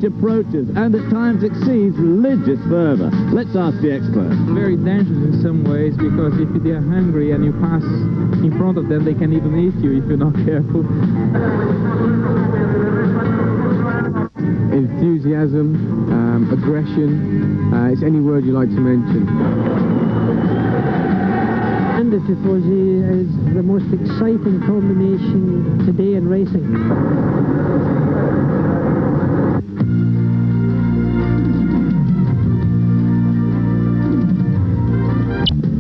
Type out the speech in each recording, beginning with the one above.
approaches and at times exceeds religious fervor. Let's ask the expert. Very dangerous in some ways, because if they are hungry and you pass in front of them, they can even eat you if you're not careful. Enthusiasm, aggression, it's any word you like to mention. And the Tifosi is the most exciting combination today in racing.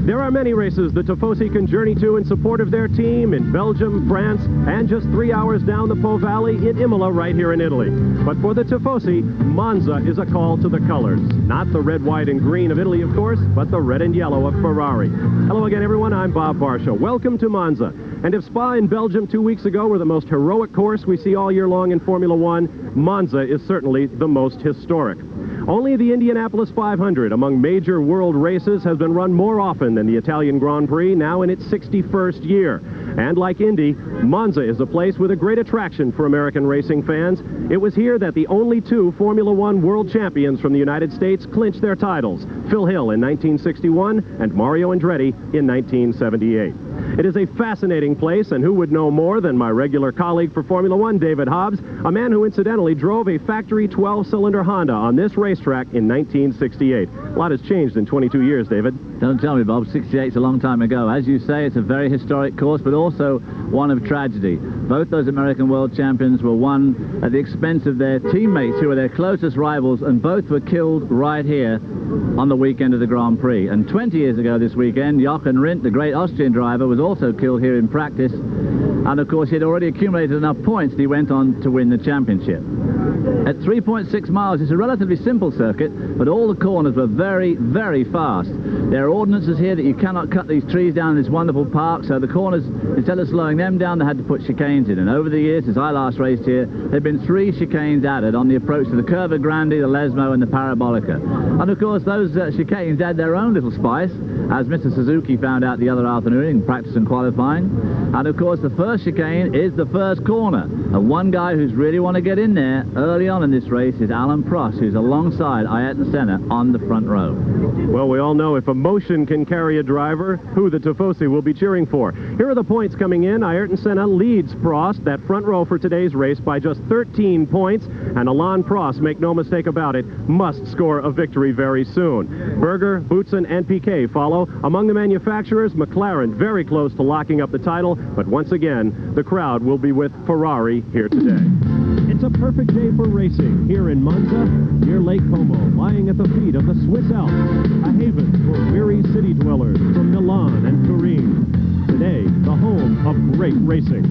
There are many races the Tifosi can journey to in support of their team in Belgium, France, and just 3 hours down the Po Valley in Imola right here in Italy. But for the Tifosi, Monza is a call to the colors. Not the red, white, and green of Italy, of course, but the red and yellow of Ferrari. Hello again, everyone. I'm Bob Barsha. Welcome to Monza. And if Spa in Belgium 2 weeks ago were the most heroic course we see all year long in Formula One, Monza is certainly the most historic. Only the Indianapolis 500 among major world races has been run more often than the Italian Grand Prix, now in its 61st year. And like Indy, Monza is a place with a great attraction for American racing fans. It was here that the only two Formula One world champions from the United States clinched their titles, Phil Hill in 1961 and Mario Andretti in 1978. It is a fascinating place, and who would know more than my regular colleague for Formula One, David Hobbs, a man who incidentally drove a factory 12-cylinder Honda on this racetrack in 1968. A lot has changed in 22 years, David. Don't tell me, Bob. 68's a long time ago. As you say, it's a very historic course, but also one of tragedy. Both those American world champions were won at the expense of their teammates, who were their closest rivals, and both were killed right here on the weekend of the Grand Prix. And 20 years ago this weekend, Jochen Rindt, the great Austrian driver, was also killed here in practice. And of course, he had already accumulated enough points that he went on to win the championship. At 3.6 miles, it's a relatively simple circuit, but all the corners were very, very fast. There are ordinances here that you cannot cut these trees down in this wonderful park, so the corners, instead of slowing them down, they had to put chicanes in. And over the years, since I last raced here, there have been 3 chicanes added on the approach to the Curva Grande, the Lesmo, and the Parabolica. And of course, those chicanes add their own little spice, as Mr. Suzuki found out the other afternoon in practice and qualifying. And of course, the first chicane is the first corner. And one guy who's really want to get in there early on in this race is Alan Prost, who's alongside Ayrton Senna on the front row. Well, we all know if emotion can carry a driver, who the Tifosi will be cheering for. Here are the points coming in. Ayrton Senna leads Prost, that front row for today's race, by just 13 points. And Alain Prost, make no mistake about it, must score a victory very soon. Berger, Boutsen, and Piquet follow. Among the manufacturers, McLaren very close to locking up the title, but once again, the crowd will be with Ferrari here today. It's a perfect day for racing here in Monza, near Lake Como, lying at the feet of the Swiss Alps, a haven for weary city dwellers from Milan and Turin. Today, the home of great racing.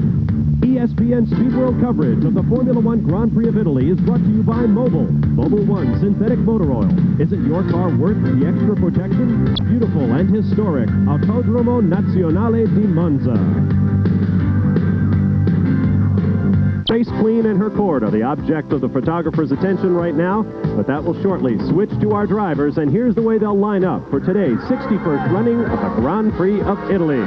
ESPN Speed World coverage of the Formula One Grand Prix of Italy is brought to you by Mobil. Mobil One Synthetic Motor Oil. Isn't your car worth the extra protection? Beautiful and historic Autodromo Nazionale di Monza. Race Queen and her court are the object of the photographer's attention right now, but that will shortly switch to our drivers, and here's the way they'll line up for today's 61st running of the Grand Prix of Italy.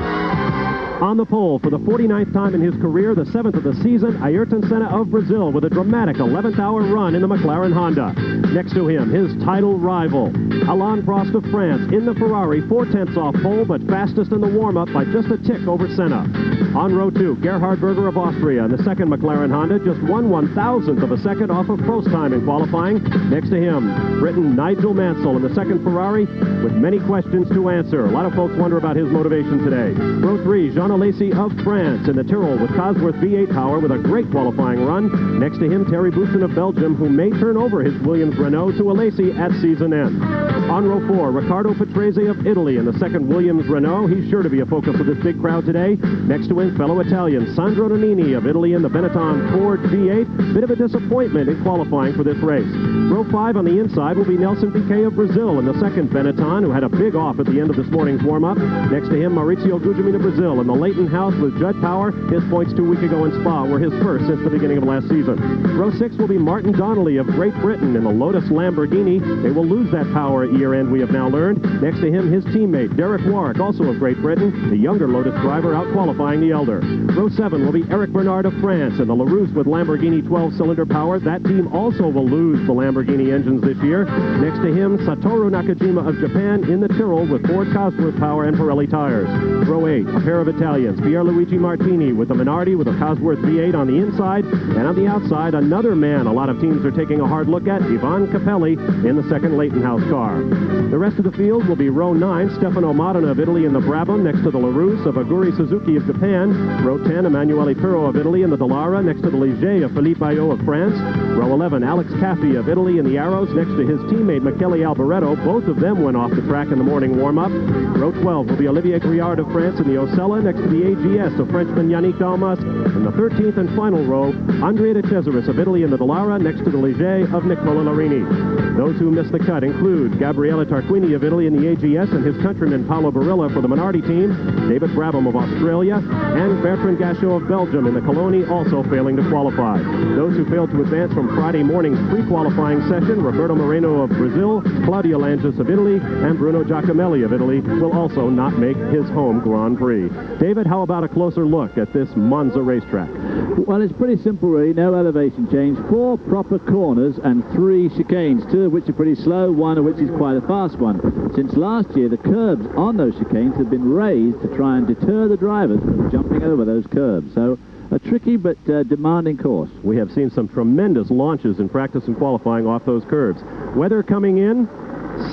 On the pole for the 49th time in his career, the 7th of the season, Ayrton Senna of Brazil with a dramatic 11th hour run in the McLaren Honda. Next to him, his title rival, Alain Prost of France in the Ferrari, 4/10 off pole, but fastest in the warm-up by just a tick over Senna. On row 2, Gerhard Berger of Austria in the second McLaren Honda, just 1/1000th of a second off of Prost time in qualifying. Next to him, Briton Nigel Mansell in the second Ferrari with many questions to answer. A lot of folks wonder about his motivation today. Row 3, Jean Alesi of France in the Tyrrell with Cosworth V8 power with a great qualifying run. Next to him, Thierry Boutsen of Belgium, who may turn over his Williams Renault to Alesi at season end. On row 4, Riccardo Patrese of Italy in the second Williams Renault. He's sure to be a focus of this big crowd today. Next to him, fellow Italian Sandro Nannini of Italy in the Benetton Ford V8. Bit of a disappointment in qualifying for this race. Row 5 on the inside will be Nelson Piquet of Brazil in the second Benetton, who had a big off at the end of this morning's warm-up. Next to him, Maurizio Gugelmin of Brazil in the Leighton House with Judd Power. His points 2 weeks ago in Spa were his first since the beginning of last season. Row 6 will be Martin Donnelly of Great Britain in the Lotus Lamborghini. They will lose that power at year-end, we have now learned. Next to him, his teammate, Derek Warwick, also of Great Britain, the younger Lotus driver, out qualifying the Elder. Row 7 will be Eric Bernard of France and the LaRousse with Lamborghini 12-cylinder power. That team also will lose the Lamborghini engines this year. Next to him, Satoru Nakajima of Japan in the Tyrrell with Ford Cosworth power and Pirelli tires. Row 8, a pair of Italians, Pierluigi Martini with the Minardi with a Cosworth V8 on the inside, and on the outside, another man a lot of teams are taking a hard look at, Ivan Capelli in the second Leighton House car. The rest of the field will be row 9, Stefano Modena of Italy in the Brabham next to the LaRousse of Aguri Suzuki of Japan. Row 10, Emanuele Pirro of Italy in the Dallara next to the Ligier of Philippe Ayot of France. Row 11, Alex Caffey of Italy in the Arrows next to his teammate Michele Alboreto. Both of them went off the track in the morning warm-up. Row 12 will be Olivier Griard of France in the Osella next to the AGS of Frenchman Yannick Dalmas. In the 13th and final row, Andrea de Cesaris of Italy in the Dallara next to the Ligier of Nicola Larini. Those who missed the cut include Gabriele Tarquini of Italy in the AGS and his countryman Paolo Barilla for the Minardi team, David Brabham of Australia, and Bertrand Gachot of Belgium in the Coloni, also failing to qualify. Those who failed to advance from Friday morning's pre-qualifying session, Roberto Moreno of Brazil, Claudio Langis of Italy, and Bruno Giacomelli of Italy will also not make his home Grand Prix. David, how about a closer look at this Monza racetrack? Well, it's pretty simple, really. No elevation change. 4 proper corners and 3 chicanes, 2 of which are pretty slow, 1 of which is quite a fast one. Since last year, the curbs on those chicanes have been raised to try and deter the drivers from jumping over those curbs. So a tricky but demanding course. We have seen some tremendous launches in practice and qualifying off those curbs. Weather coming in,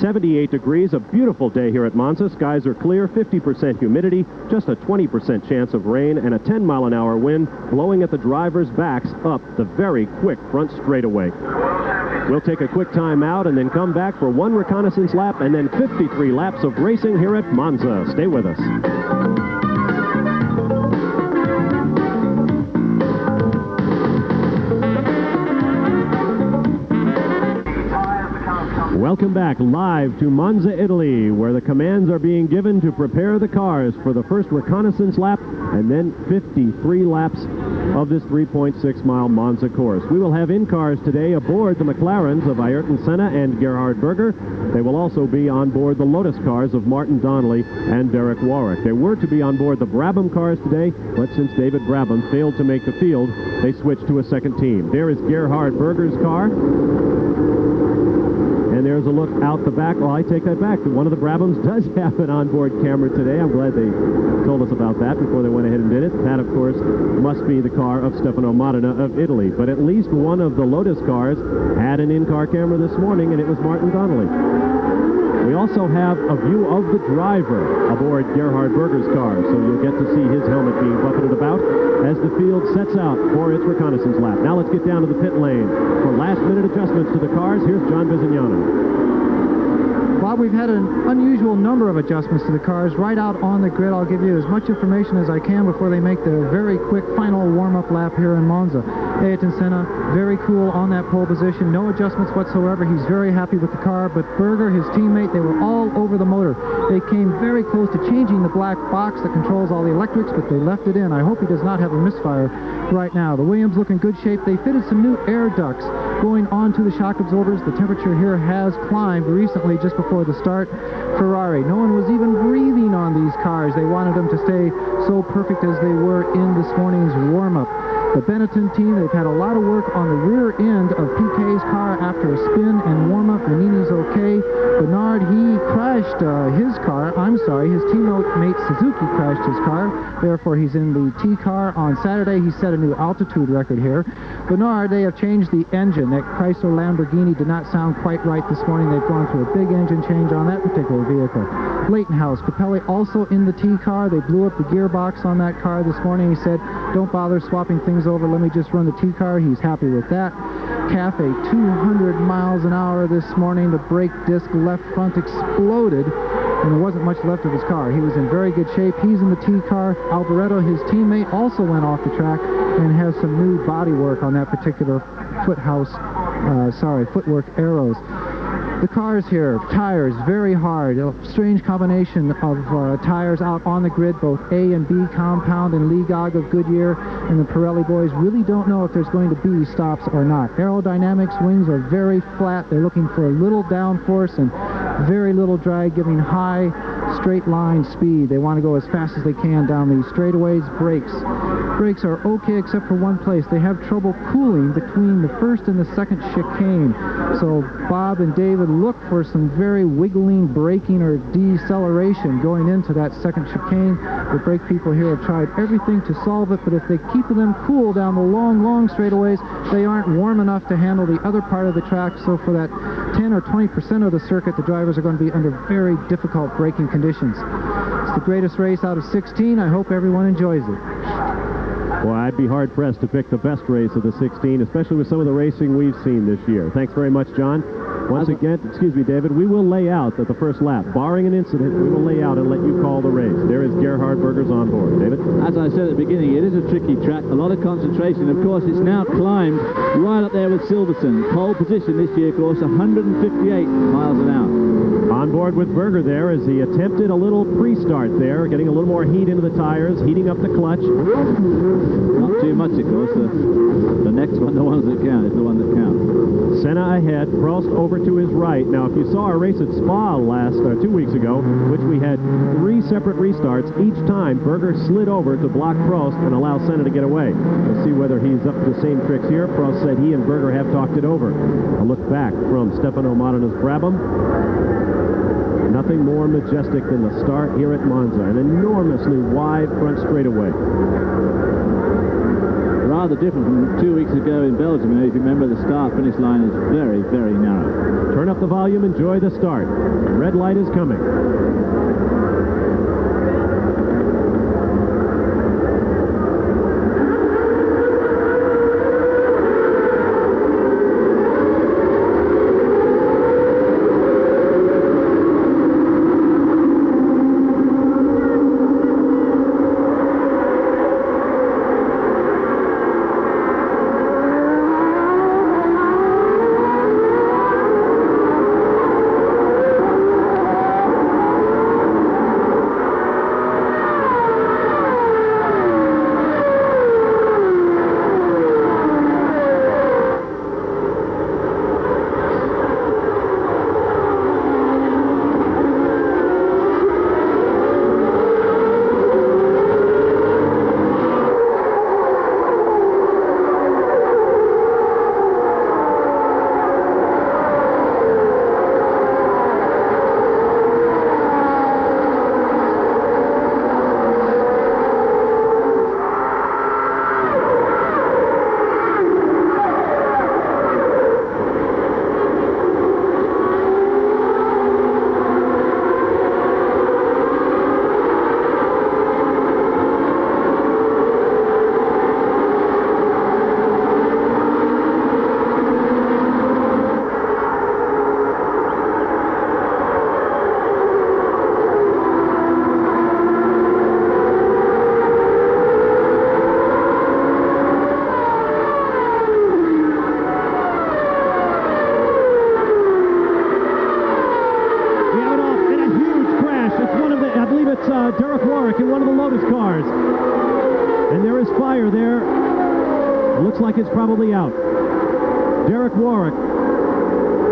78 degrees, a beautiful day here at Monza. Skies are clear, 50% humidity, just a 20% chance of rain, and a 10-mile-an-hour wind blowing at the drivers' backs up the very quick front straightaway. We'll take a quick time out and then come back for 1 reconnaissance lap and then 53 laps of racing here at Monza. Stay with us. Welcome back live to Monza, Italy, where the commands are being given to prepare the cars for the first reconnaissance lap and then 53 laps of this 3.6-mile Monza course. We will have in-cars today aboard the McLarens of Ayrton Senna and Gerhard Berger. They will also be on board the Lotus cars of Martin Donnelly and Derek Warwick. They were to be on board the Brabham cars today, but since David Brabham failed to make the field, they switched to a second team. There is Gerhard Berger's car. And there's a look out the back. Well, I take that back. One of the Brabhams does have an onboard camera today. I'm glad they told us about that before they went ahead and did it. That, of course, must be the car of Stefano Modena of Italy. But at least one of the Lotus cars had an in-car camera this morning, and it was Martin Donnelly. We also have a view of the driver aboard Gerhard Berger's car, so you'll get to see his helmet being buffeted about as the field sets out for its reconnaissance lap. Now let's get down to the pit lane. For last-minute adjustments to the cars, here's John Bizignano. Bob, we've had an unusual number of adjustments to the cars right out on the grid. I'll give you as much information as I can before they make their very quick final warm-up lap here in Monza. Ayrton Senna, very cool on that pole position. No adjustments whatsoever. He's very happy with the car. But Berger, his teammate, they were all over the motor. They came very close to changing the black box that controls all the electrics, but they left it in. I hope he does not have a misfire right now. The Williams look in good shape. They fitted some new air ducts going onto the shock absorbers. The temperature here has climbed recently just before the start. Ferrari, no one was even breathing on these cars. They wanted them to stay so perfect as they were in this morning's warm-up. The Benetton team, they've had a lot of work on the rear end of Piquet's car after a spin and warm-up. Nannini's okay. Bernard, he crashed his car. I'm sorry, his teammate Suzuki crashed his car. Therefore, he's in the T car on Saturday. He set a new altitude record here. Bernard, they have changed the engine. That Chrysler Lamborghini did not sound quite right this morning. They've gone through a big engine change on that particular vehicle. Leighton House, Capelli also in the T car. They blew up the gearbox on that car this morning. He said, don't bother swapping things over. Let me just run the T car. He's happy with that. Cafe, 200 miles an hour this morning. The brake disc left front exploded, and there wasn't much left of his car. He was in very good shape. He's in the T car. Alboreto, his teammate, also went off the track and has some new body work on that particular footwork arrows. The cars here, tires, very hard. A strange combination of tires out on the grid, both A and B compound and Ligog of Goodyear, and the Pirelli boys really don't know if there's going to be stops or not. Aerodynamics, wings are very flat. They're looking for a little downforce and very little drag, giving high straight line speed. They want to go as fast as they can down these straightaways. Brakes are okay except for one place. They have trouble cooling between the first and the second chicane. So Bob and David look for some very wiggling braking or deceleration going into that second chicane. The brake people here have tried everything to solve it, but if they keep them cool down the long straightaways, they aren't warm enough to handle the other part of the track. So for that 10 or 20% of the circuit, the drivers are going to be under very difficult braking conditions. It's the greatest race out of 16. I hope everyone enjoys it. Well, I'd be hard-pressed to pick the best race of the 16, especially with some of the racing we've seen this year. Thanks very much, John. Once again, excuse me, David, we will lay out at the first lap. Barring an incident, we will lay out and let you call the race. There is Gerhard Berger's on board. David? As I said at the beginning, it is a tricky track, a lot of concentration. Of course, it's now climbed right up there with Silverstone. Pole position this year, of course, 158 miles an hour. On board with Berger there as he attempted a little pre-start there, getting a little more heat into the tires, heating up the clutch. Not too much, of course. The next one, the ones that count, is the one that counts. Senna ahead, Prost over to his right. Now, if you saw our race at Spa 2 weeks ago, which we had 3 separate restarts, each time Berger slid over to block Prost and allow Senna to get away. We'll see whether he's up to the same tricks here. Prost said he and Berger have talked it over. A look back from Stefano Modena Brabham. Nothing more majestic than the start here at Monza, an enormously wide front straightaway. Rather different from 2 weeks ago in Belgium. If you remember, the start-finish line is very, very narrow. Turn up the volume, enjoy the start. Red light is coming. It's probably out. Derek Warwick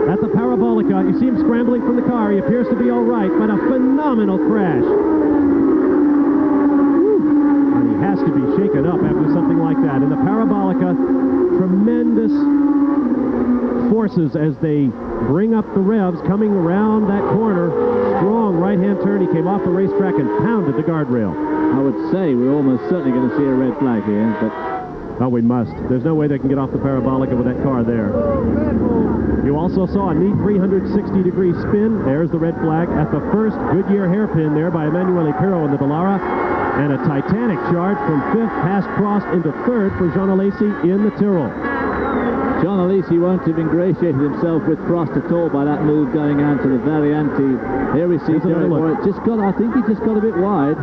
at the Parabolica. You see him scrambling from the car. He appears to be all right, but a phenomenal crash. And he has to be shaken up after something like that. In the Parabolica, tremendous forces as they bring up the revs coming around that corner. Strong right-hand turn. He came off the racetrack and pounded the guardrail. I would say we're almost certainly going to see a red flag here, but oh, we must. There's no way they can get off the Parabolica with that car there. You also saw a neat 360-degree spin. There's the red flag at the first Goodyear hairpin there by Emanuele Pirro in the Dallara. And a titanic charge from 5th past Prost into 3rd for Jean Alesi in the Tyrrell. Jean Alesi won't have ingratiated himself with Prost at all by that move going on to the Varianti. Here we see Derek Warwick. I think he just got a bit wide.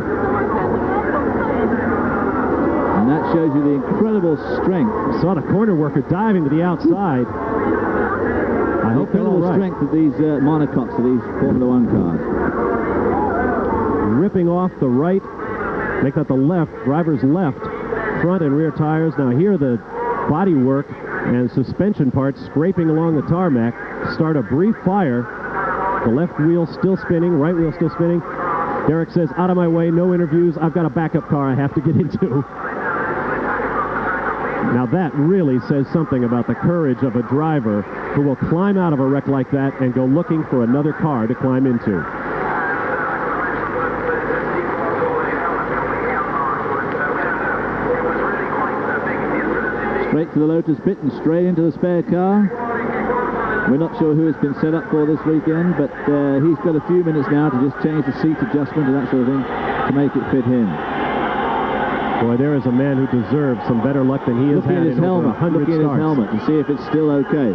And that shows you the incredible strength. Saw the corner worker diving to the outside. I hope they're all right. Strength of these monocoques, of these Formula One cars. Ripping off the right, make that the left, driver's left, front and rear tires. Now here the body work and suspension parts scraping along the tarmac. Start a brief fire. The left wheel still spinning, right wheel still spinning. Derek says, out of my way, no interviews. I've got a backup car I have to get into. Now that really says something about the courage of a driver who will climb out of a wreck like that and go looking for another car to climb into. Straight to the Lotus pit and straight into the spare car. We're not sure who it's been set up for this weekend, but he's got a few minutes now to just change the seat adjustment and that sort of thing to make it fit him. Boy, there is a man who deserves some better luck than he has had in over 100 Looking at his helmet to see if it's still okay.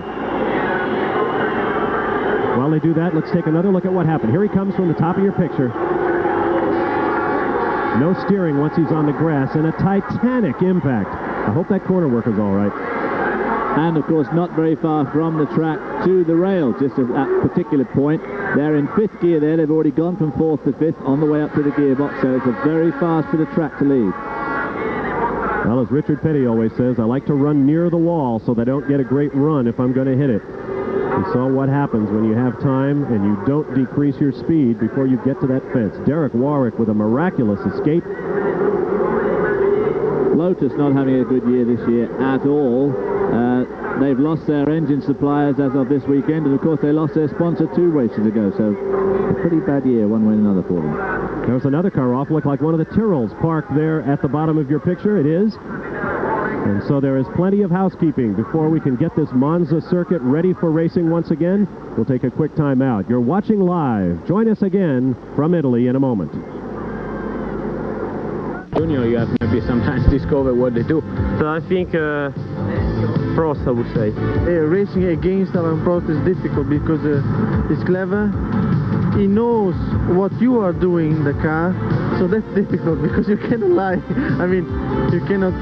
While they do that, let's take another look at what happened. Here he comes from the top of your picture. No steering once he's on the grass, and a titanic impact. I hope that corner worker's all right. And, of course, not very far from the track to the rail, just at that particular point. They're in 5th gear there. They've already gone from 4th to 5th on the way up to the gearbox, so it's a very fast bit of track to leave. Well, as Richard Petty always says, I like to run near the wall so that I don't get a great run if I'm going to hit it. You saw what happens when you have time and you don't decrease your speed before you get to that fence. Derek Warwick with a miraculous escape. Lotus not having a good year this year at all. They've lost their engine suppliers as of this weekend, and of course they lost their sponsor 2 races ago, so a pretty bad year one way and another for them. There's another car off, looked like one of the Tyrrells parked there at the bottom of your picture. It is. And so there is plenty of housekeeping before we can get this Monza circuit ready for racing once again. We'll take a quick time out. You're watching live. Join us again from Italy in a moment. Junior, you have maybe sometimes discover what they do. So I think Prost, I would say. Racing against Alain Prost is difficult because he's clever. He knows what you are doing in the car, so that's difficult because you cannot lie. I mean, you cannot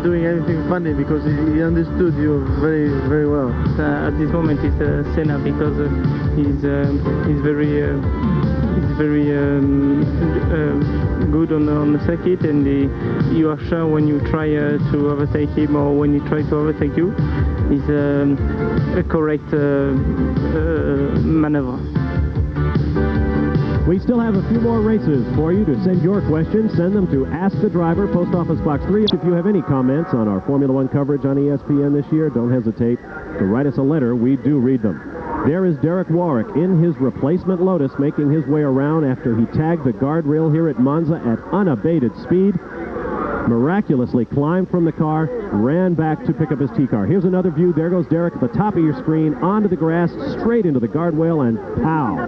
doing anything funny because he understood you very, very well. At this moment, it's Senna because he's very good on the circuit, and you are sure when you try to overtake him or when he tries to overtake you, it's a correct maneuver. We still have a few more races for you to send your questions. Send them to Ask the Driver, Post Office Box 3. If you have any comments on our Formula One coverage on ESPN this year, don't hesitate to write us a letter. We do read them. There is Derek Warwick in his replacement Lotus making his way around after he tagged the guardrail here at Monza at unabated speed. Miraculously climbed from the car, ran back to pick up his T-car. Here's another view. There goes Derek at the top of your screen, onto the grass, straight into the guardrail, and pow!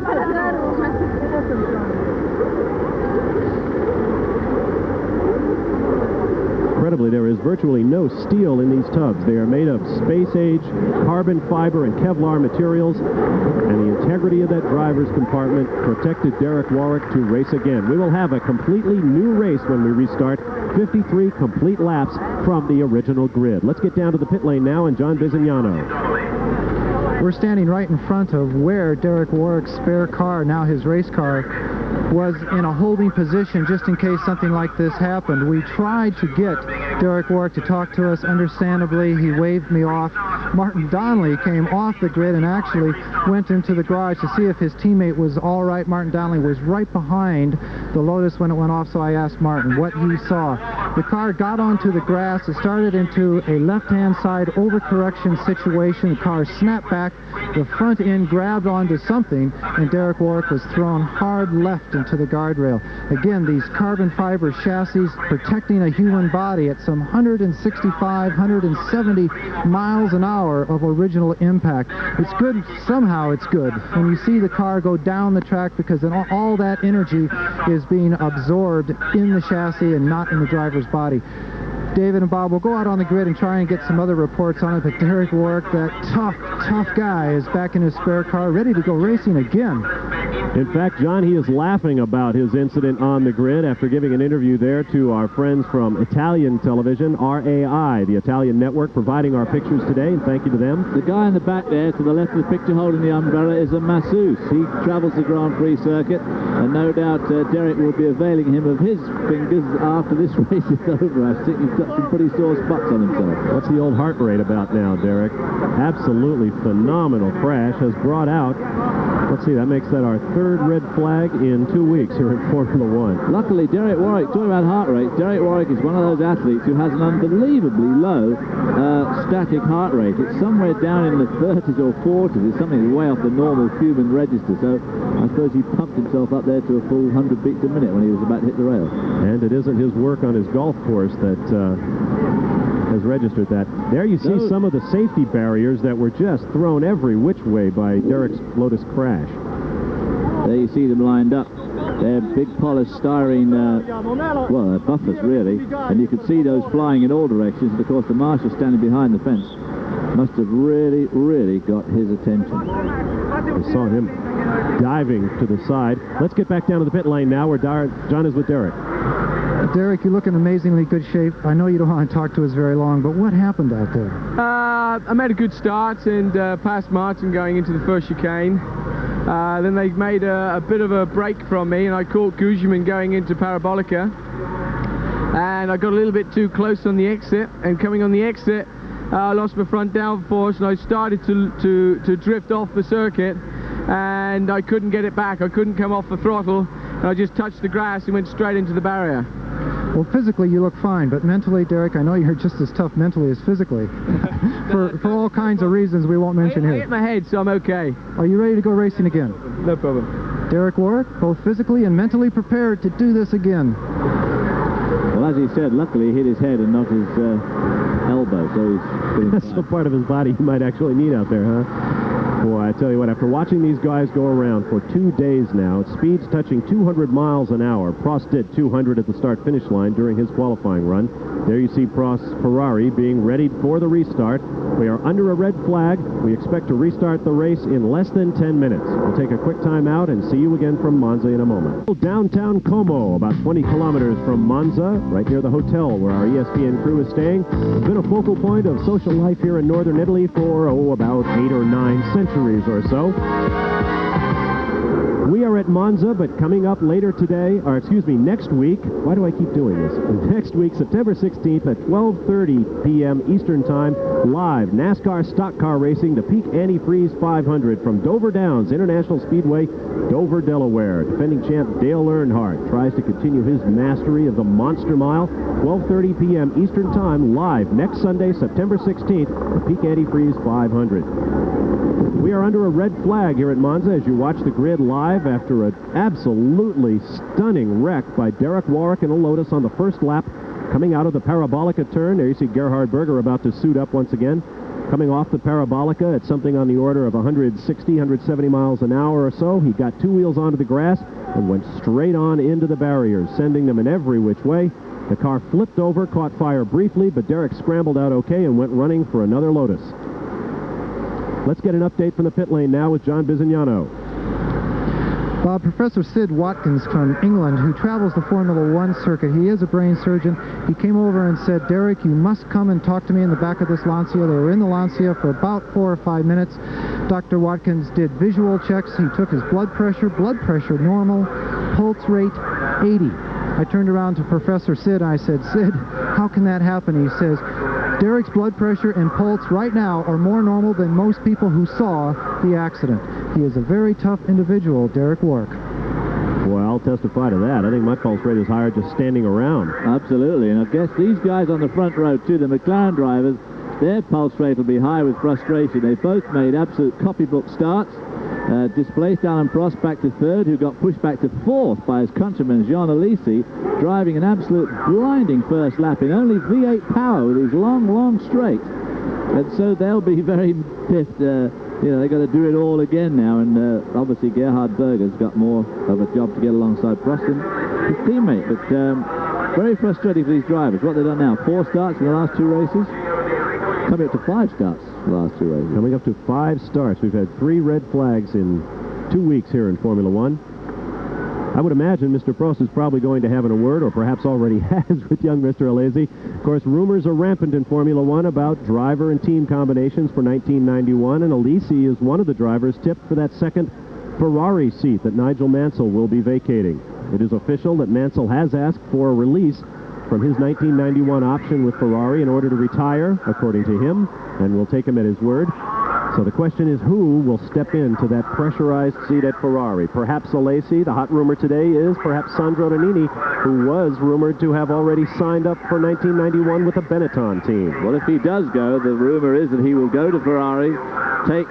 Incredibly, there is virtually no steel in these tubs. They are made of space-age carbon fiber and Kevlar materials, and the integrity of that driver's compartment protected Derek Warwick to race again. We will have a completely new race when we restart, 53 complete laps from the original grid. Let's get down to the pit lane now, and John Bizignano. We're standing right in front of where Derek Warwick's spare car, now his race car, was in a holding position just in case something like this happened. We tried to get Derek Warwick to talk to us. Understandably, he waved me off. Martin Donnelly came off the grid and actually went into the garage to see if his teammate was all right. Martin Donnelly was right behind the Lotus when it went off, so I asked Martin what he saw. The car got onto the grass. It started into a left-hand side overcorrection situation. The car snapped back. The front end grabbed onto something, and Derek Warwick was thrown hard left into the guardrail. Again, these carbon fiber chassis protecting a human body at some 165, 170 miles an hour of original impact. It's good, somehow it's good, when you see the car go down the track, because then all that energy is being absorbed in the chassis and not in the driver's body. David and Bob will go out on the grid and try and get some other reports on it, but Derek Warwick, that tough guy, is back in his spare car, ready to go racing again. In fact, John, he is laughing about his incident on the grid after giving an interview there to our friends from Italian television, RAI, the Italian network, providing our pictures today, and thank you to them. The guy in the back there, to the left of the picture holding the umbrella, is a masseuse. He travels the Grand Prix circuit, and no doubt Derek will be availing him of his fingers after this race is over. I think he's got some pretty sore spots on himself. What's the old heart rate about now, Derek? Absolutely phenomenal crash has brought out Let's see, that makes that our third red flag in 2 weeks here in Formula One. Luckily, Derek Warwick, talking about heart rate, Derek Warwick is one of those athletes who has an unbelievably low static heart rate. It's somewhere down in the 30s or 40s. It's something way off the normal human register. So I suppose he pumped himself up there to a full 100 beats a minute when he was about to hit the rail. And it isn't his work on his golf course that has registered that. There you see some of the safety barriers that were just thrown every which way by Derek's Lotus crash. There you see them lined up. They're big polished styrene, well, they're buffers really, and you can see those flying in all directions, and of course the marshal standing behind the fence must have really got his attention. We saw him diving to the side. Let's get back down to the pit lane now where John is with Derek. Derek, you look in amazingly good shape. I know you don't want to talk to us very long, but what happened out there? I made a good start and passed Martin going into the first chicane. Then they made a bit of a break from me, and I caught Guzman going into Parabolica. And I got a little bit too close on the exit, and coming on the exit, I lost my front downforce, and I started to drift off the circuit, and I couldn't get it back. I couldn't come off the throttle, and I just touched the grass and went straight into the barrier. Well, physically you look fine, but mentally, Derek, I know you're just as tough mentally as physically. for all kinds of reasons we won't mention here. I hit my head, so I'm okay. Are you ready to go racing again? No problem. Derek Warwick, both physically and mentally prepared to do this again. Well, as he said, luckily he hit his head and not his elbow, so he's... That's the part of his body he might actually need out there, huh? Boy, I tell you what, after watching these guys go around for 2 days now, at speeds touching 200 miles an hour, Prost did 200 at the start-finish line during his qualifying run. There you see Prost's Ferrari being readied for the restart. We are under a red flag. We expect to restart the race in less than 10 minutes. We'll take a quick time out and see you again from Monza in a moment. Downtown Como, about 20 kilometers from Monza, right near the hotel where our ESPN crew is staying. It's been a focal point of social life here in northern Italy for, about 8 or 9 centuries or so. We are at Monza, but coming up later today, or excuse me, next week, why do I keep doing this? Next week, September 16th at 12:30 p.m. Eastern Time, live NASCAR stock car racing, the Peak Antifreeze 500 from Dover Downs International Speedway, Dover, Delaware. Defending champ Dale Earnhardt tries to continue his mastery of the Monster Mile. 12:30 p.m. Eastern Time, live next Sunday, September 16th, the Peak Antifreeze 500. We are under a red flag here at Monza as you watch the grid live after an absolutely stunning wreck by Derek Warwick in a Lotus on the first lap. Coming out of the Parabolica turn, there you see Gerhard Berger about to suit up once again. Coming off the Parabolica at something on the order of 160, 170 miles an hour or so. He got two wheels onto the grass and went straight on into the barriers, sending them in every which way. The car flipped over, caught fire briefly, but Derek scrambled out okay and went running for another Lotus. Let's get an update from the pit lane now with John Bizignano. Bob, Professor Sid Watkins from England, who travels the Formula One circuit, he is a brain surgeon. He came over and said, Derek, you must come and talk to me in the back of this Lancia. They were in the Lancia for about 4 or 5 minutes. Dr. Watkins did visual checks. He took his blood pressure normal, pulse rate 80. I turned around to Professor Sid and I said, Sid, how can that happen? He says, Derek's blood pressure and pulse right now are more normal than most people who saw the accident. He is a very tough individual, Derek Warwick. Well, I'll testify to that. I think my pulse rate is higher just standing around. Absolutely, and I guess these guys on the front row too, the McLaren drivers, their pulse rate will be high with frustration. They both made absolute copybook starts. Displaced Alan Prost back to third, who got pushed back to fourth by his countryman Jean Alesi, driving an absolute blinding first lap in only V8 power with his long straight. And so they'll be very pissed. They've got to do it all again now, and obviously Gerhard Berger's got more of a job to get alongside Prost than his teammate. But very frustrating for these drivers. What they've done now, 4 starts in the last 2 races. Coming up to 5 starts the last 2 races. Coming up to 5 starts. We've had 3 red flags in 2 weeks here in Formula One. I would imagine Mr. Prost is probably going to have a word, or perhaps already has, with young Mr. Alesi. Of course, rumors are rampant in Formula One about driver and team combinations for 1991, and Alesi is one of the drivers tipped for that second Ferrari seat that Nigel Mansell will be vacating. It is official that Mansell has asked for a release from his 1991 option with Ferrari in order to retire, according to him, and we'll take him at his word. So the question is, who will step into that pressurized seat at Ferrari? Perhaps Alesi. The hot rumor today is perhaps Sandro Nannini, who was rumored to have already signed up for 1991 with the Benetton team. Well, if he does go, the rumor is that he will go to Ferrari, take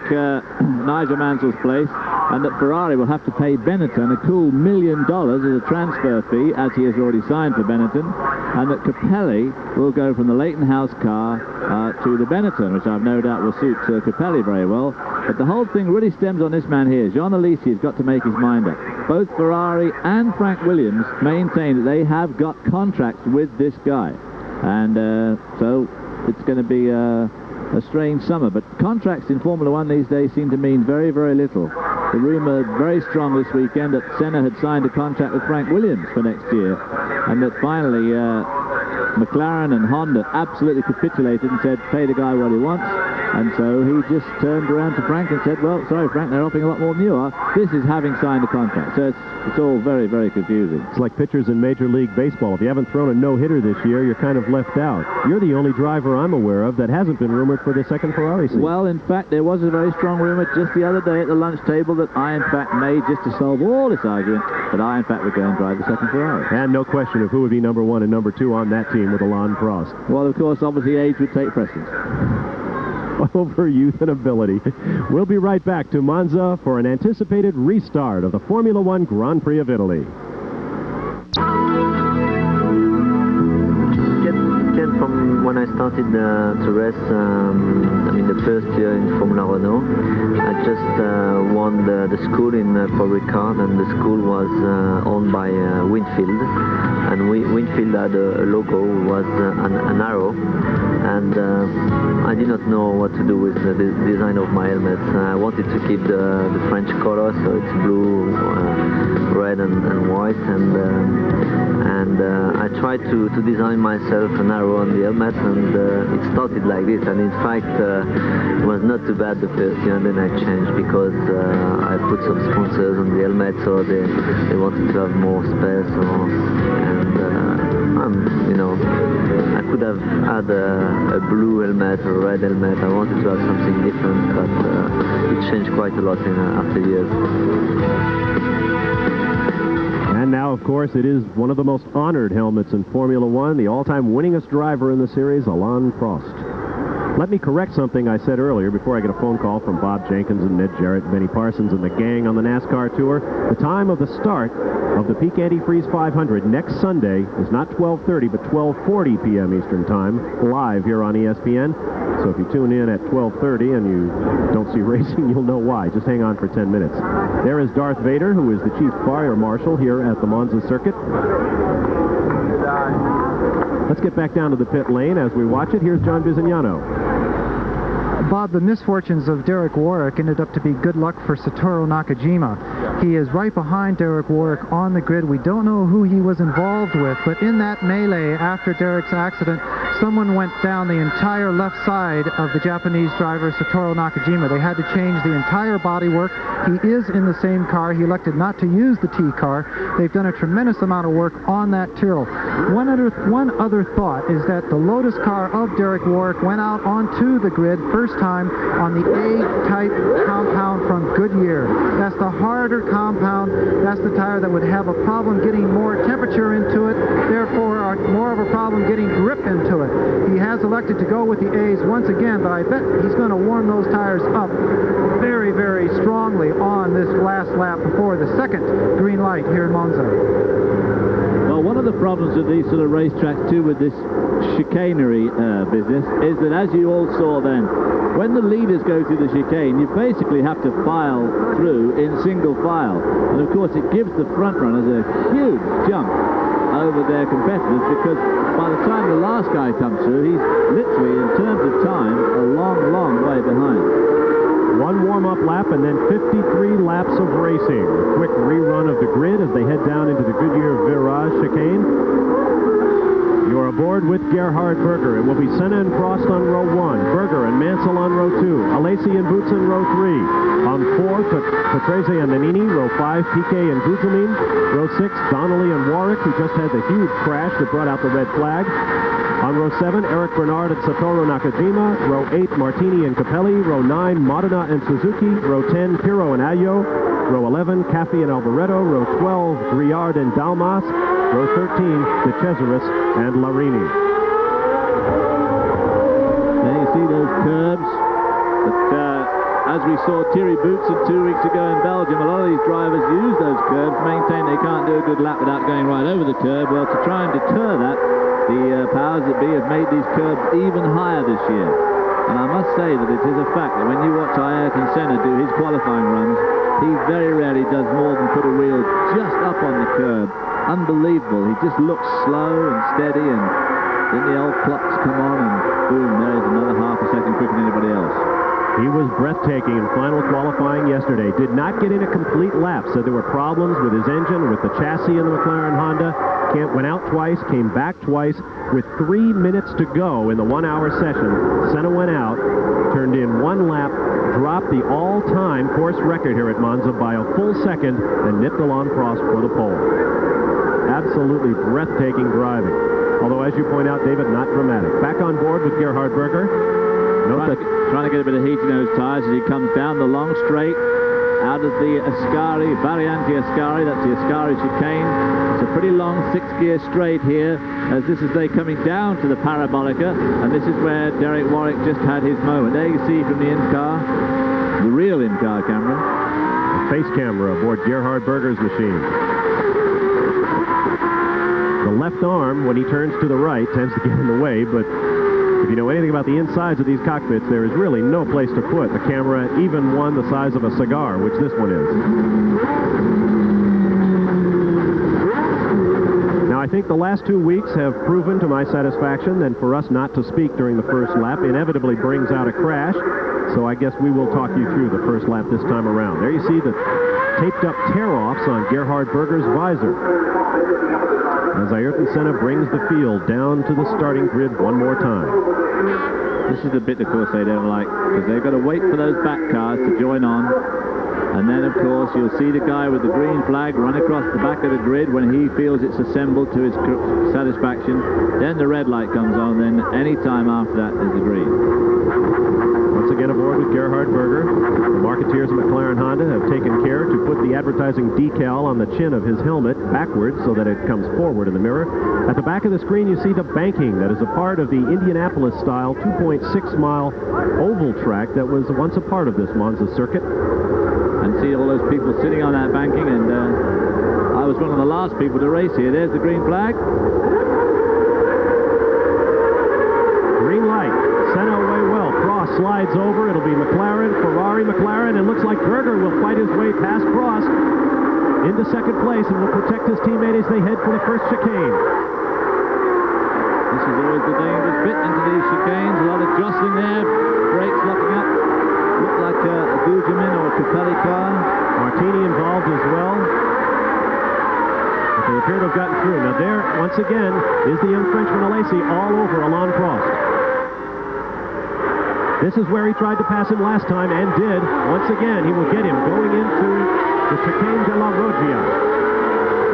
Nigel Mansell's place, and that Ferrari will have to pay Benetton a cool $1 million as a transfer fee, as he has already signed for Benetton, and that Capelli will go from the Leighton House car to the Benetton, which I've no doubt will suit Capelli very well. But the whole thing really stems on this man here. Jean Alesi has got to make his mind up. Both Ferrari and Frank Williams maintain that they have got contracts with this guy, and so it's going to be a strange summer. But contracts in Formula One these days seem to mean very, very little. The rumor very strong this weekend that Senna had signed a contract with Frank Williams for next year, and that finally McLaren and Honda absolutely capitulated and said, pay the guy what he wants. And so he just turned around to Frank and said, well, sorry, Frank, they're offering a lot more than you are. This is having signed a contract. So it's all very, very confusing. It's like pitchers in Major League Baseball. If you haven't thrown a no-hitter this year, you're kind of left out. You're the only driver I'm aware of that hasn't been rumored for the second Ferrari seat. Well, in fact, there was a very strong rumor just the other day at the lunch table that I, in fact, made just to solve all this argument, that I, in fact, would go and drive the second Ferrari. And no question of who would be number 1 and number 2 on that team with Alain Prost. Well, of course, obviously, age would take precedence. Over youth and ability. We'll be right back to Monza for an anticipated restart of the Formula One Grand Prix of Italy. From when I started to race, the first year in Formula Renault, I just won the school in Paul Ricard, and the school was owned by Winfield, and Winfield had a logo, was an arrow, and I did not know what to do with the design of my helmet. I wanted to keep the French color, so it's blue, red and white, and I tried to design myself an arrow on the helmet, and it started like this, and in fact it was not too bad the first year, and then I changed because I put some sponsors on the helmet, so they wanted to have more space, I could have had a blue helmet or a red helmet. I wanted to have something different, but it changed quite a lot after years. And now, of course, it is one of the most honored helmets in Formula One, the all-time winningest driver in the series, Alain Prost. Let me correct something I said earlier before I get a phone call from Bob Jenkins and Ned Jarrett, Benny Parsons, and the gang on the NASCAR Tour. The time of the start of the Peak Antifreeze 500 next Sunday is not 12:30, but 12:40 p.m. Eastern Time, live here on ESPN. So if you tune in at 12:30 and you don't see racing, you'll know why. Just hang on for 10 minutes. There is Darth Vader, who is the chief fire marshal here at the Monza circuit. Let's get back down to the pit lane as we watch it. Here's John Bizignano. Bob, the misfortunes of Derek Warwick ended up to be good luck for Satoru Nakajima. He is right behind Derek Warwick on the grid. We don't know who he was involved with, but in that melee after Derek's accident, someone went down the entire left side of the Japanese driver, Satoru Nakajima. They had to change the entire bodywork. He is in the same car. He elected not to use the T car. They've done a tremendous amount of work on that Tyrrell. One other thought is that the Lotus car of Derek Warwick went out onto the grid first time on the A-type compound from Goodyear. That's the harder compound. That's the tire that would have a problem getting more temperature into it, therefore more of a problem getting grip into it. He has elected to go with the A's once again, but I bet he's going to warm those tires up very, very strongly on this last lap before the second green light here in Monza. Well, one of the problems with these sort of racetracks too with this chicanery business is that, as you all saw then, when the leaders go through the chicane, you basically have to file through in single file. And of course it gives the front runners a huge jump over their competitors, because by the time the last guy comes through, he's literally, in terms of time, a long, long way behind. One warm-up lap and then 53 laps of racing. A quick rerun of the grid as they head down into the Goodyear Virage chicane. You're aboard with Gerhard Berger. It will be Senna and Prost on row 1, Berger and Mansell on row 2, Alesi and Boots in row 3. On 4, Patrese and Nannini, row 5, Piquet and Guzmin, row 6, Donnelly and Warwick, who just had the huge crash that brought out the red flag. On row 7, Eric Bernard and Satoru Nakajima. Row 8, Martini and Capelli. Row 9, Modena and Suzuki. Row 10, Pirro and Ayo. Row 11, Caffi and Alvaretto. Row 12, Griard and Dalmas. Row 13, De Cesaris and Larini. There you see those curbs. But as we saw Thierry Boutsen 2 weeks ago in Belgium, a lot of these drivers use those curbs, maintain they can't do a good lap without going right over the curb. Well, to try and deter that, the powers that be have made these curbs even higher this year. And I must say that it is a fact that when you watch Ayrton Senna do his qualifying runs, he very rarely does more than put a wheel just up on the curb. Unbelievable. He just looks slow and steady, and then the old clocks come on and boom, there's another half a second quicker than anybody else. He was breathtaking in final qualifying yesterday. Did not get in a complete lap. Said there were problems with his engine, with the chassis in the McLaren Honda. Went out twice, came back twice. With 3 minutes to go in the 1-hour session, Senna went out, turned in 1 lap, dropped the all-time course record here at Monza by a full second, and nipped Alain Prost for the pole. Absolutely breathtaking driving. Although, as you point out, David, not dramatic. Back on board with Gerhard Berger. Trying to get a bit of heat in those tires as he comes down the long straight out of the Ascari, Variante Ascari. That's the Ascari chicane. It's a pretty long 6-gear straight here, as this is they coming down to the Parabolica, and this is where Derek Warwick just had his moment. There you see from the in-car, the real in-car camera. Face camera aboard Gerhard Berger's machine. The left arm, when he turns to the right, tends to get in the way, but if you know anything about the insides of these cockpits, there is really no place to put a camera, even one the size of a cigar, which this one is. Now, I think the last 2 weeks have proven to my satisfaction that for us not to speak during the first lap inevitably brings out a crash, so I guess we will talk you through the first lap this time around. There you see the taped-up tear-offs on Gerhard Berger's visor, as Ayrton Senna brings the field down to the starting grid one more time. This is the bit, of course, they don't like, because they've got to wait for those back cars to join on. And then, of course, you'll see the guy with the green flag run across the back of the grid when he feels it's assembled to his satisfaction. Then the red light comes on, then any time after that is the green. Once again aboard with Gerhard Berger. The marketeers of McLaren Honda have taken care to put the advertising decal on the chin of his helmet backwards so that it comes forward in the mirror. At the back of the screen you see the banking that is a part of the Indianapolis-style 2.6-mile oval track that was once a part of this Monza circuit. And see all those people sitting on that banking, and I was one of the last people to race here. There's the green flag. Green light. Senna away well. Prost slides over. It'll be McLaren, Ferrari, McLaren, and looks like Berger will fight his way past Prost into second place and will protect his teammate as they head for the first chicane. This is always the dangerous bit into these chicanes. A lot of jostling there. Brakes locking up. Looked like a Gugelmin or a Capelli car. Martini involved as well. But they appear to have gotten through. Now there, once again, is the young Frenchman Alesi all over Alain Prost. This is where he tried to pass him last time and did. Once again, he will get him going into the chicane de la Roggia.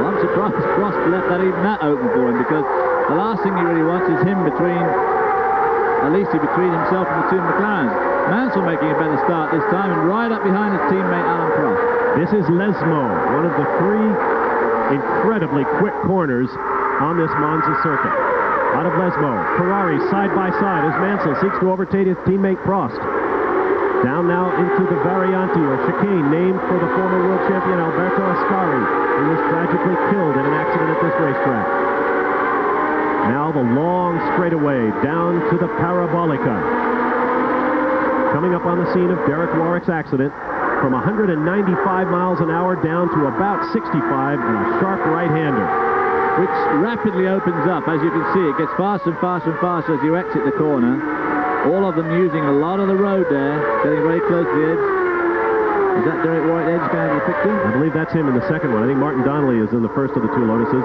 Well, I'm surprised Prost left even that open for him, because the last thing he really wants is him between himself and the two McLarens. Mansell making a better start this time and right up behind his teammate Alain Prost. This is Lesmo, one of the 3 incredibly quick corners on this Monza circuit. Out of Lesmo, Ferrari side by side as Mansell seeks to overtake his teammate Prost. Down now into the Variante, a chicane named for the former world champion Alberto Ascari, who was tragically killed in an accident at this racetrack. Now the long straightaway down to the Parabolica. Coming up on the scene of Derek Warwick's accident, from 195 miles an hour down to about 65 and a sharp right-hander, which rapidly opens up. As you can see, it gets faster and faster and faster as you exit the corner. All of them using a lot of the road there, getting very close to the edge. Is that Derek Warwick there just going to the picture? I believe that's him in the second one. I think Martin Donnelly is in the first of the 2 Lotuses.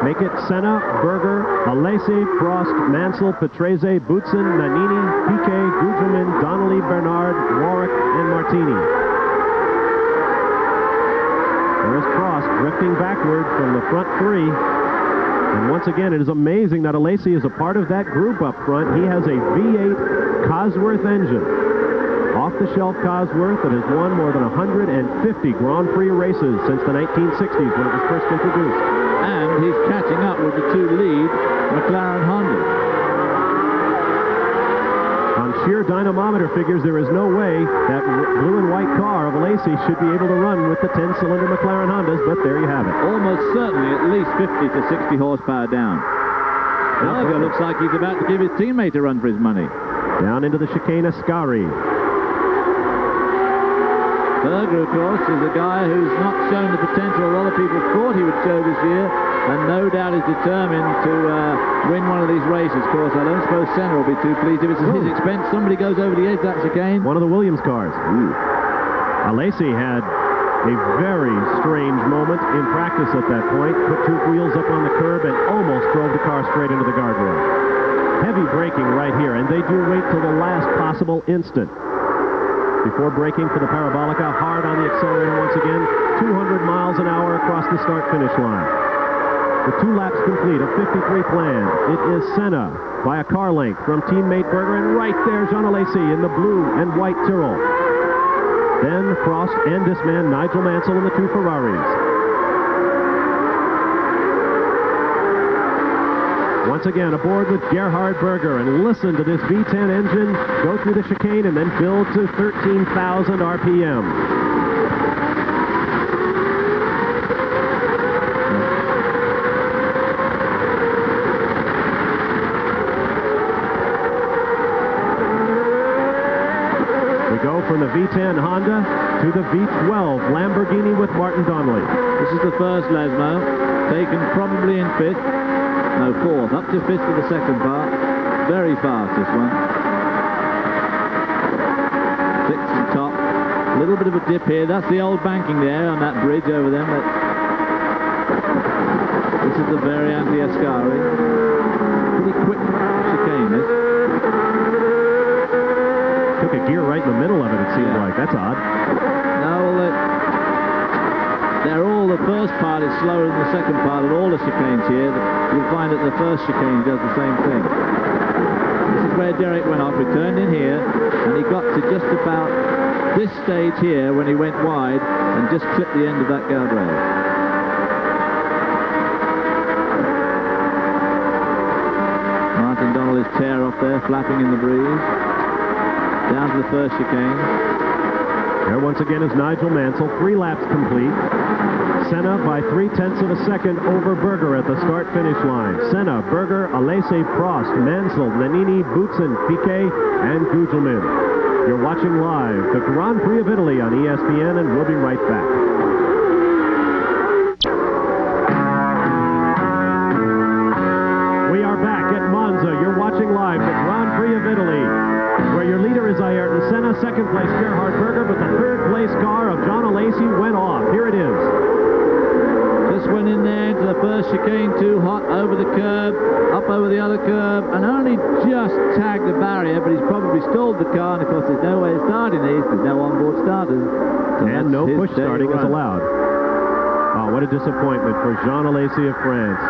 Make it Senna, Berger, Alesi, Prost, Mansell, Patrese, Boutsen, Nannini, Piquet, Gugelmin, Donnelly, Bernard, Warwick, and Martini. There is Prost drifting backward from the front 3. And once again, it is amazing that Alesi is a part of that group up front. He has a V8 Cosworth engine. Off-the-shelf Cosworth that has won more than 150 Grand Prix races since the 1960s when it was first introduced. And he's catching up with the two lead McLaren Hondas. On sheer dynamometer figures, there is no way that blue and white car of Alesi should be able to run with the 10-cylinder McLaren Hondas, but there you have it. Almost certainly at least 50 to 60 horsepower down. Berger looks like he's about to give his teammate a run for his money. Down into the chicane, Ascari. Berger, of course, is a guy who's not shown the potential a lot of people thought he would show this year, and no doubt is determined to win one of these races. Of course, I don't suppose Senna will be too pleased if it's at his expense. Somebody goes over the edge, that's again. One of the Williams cars. Alesi had a very strange moment in practice at that point. Put two wheels up on the curb and almost drove the car straight into the guardrail. Heavy braking right here, and they do wait till the last possible instant before braking for the Parabolica. Hard on the accelerator once again. 200 miles an hour across the start-finish line. The 2 laps complete, a 53 planned. It is Senna by a car length from teammate Berger, and right there, Jean Alesi in the blue and white Tyrrell. Then Prost and this man, Nigel Mansell, in the 2 Ferraris. Once again, aboard with Gerhard Berger, and listen to this V10 engine go through the chicane and then build to 13,000 RPM. We go from the V10 Honda to the V12 Lamborghini with Martin Donnelly. This is the first Lesmo, taken probably in 5th. No, 4th, up to 5th for the second part. Very fast, this one. 6th and top. A little bit of a dip here. That's the old banking there on that bridge over there. But this is the variant, the Ascari. Pretty quick chicane, this. Took a gear right in the middle of it, it seemed like. That's odd. No, they're all, the first part is slower than the second part of all the chicanes here. You'll find that the first chicane does the same thing. This is where Derek went off. We turned in here, and he got to just about this stage here when he went wide and just clipped the end of that guardrail. Martin Donnelly's tear off there, flapping in the breeze. Down to the first chicane. There once again is Nigel Mansell, 3 laps complete. Senna by 0.3 of a second over Berger at the start-finish line. Senna, Berger, Alesi, Prost, Mansell, Nannini, Boutsen, Piquet, and Gugelmin. You're watching live the Grand Prix of Italy on ESPN, and we'll be right back. We are back at Monza. You're watching live the Grand Prix of Italy, where your leader is Ayrton Senna, second place Gerhard Berger, but the third place car of Jean Alesi went off. Here it is. Just went in there into the first chicane, too hot, over the curb, up over the other curb, and only just tagged the barrier, but he's probably stalled the car, and of course there's no way of starting these, there's no onboard starters. So and no push starting is allowed. Oh, what a disappointment for Jean Alesi of France.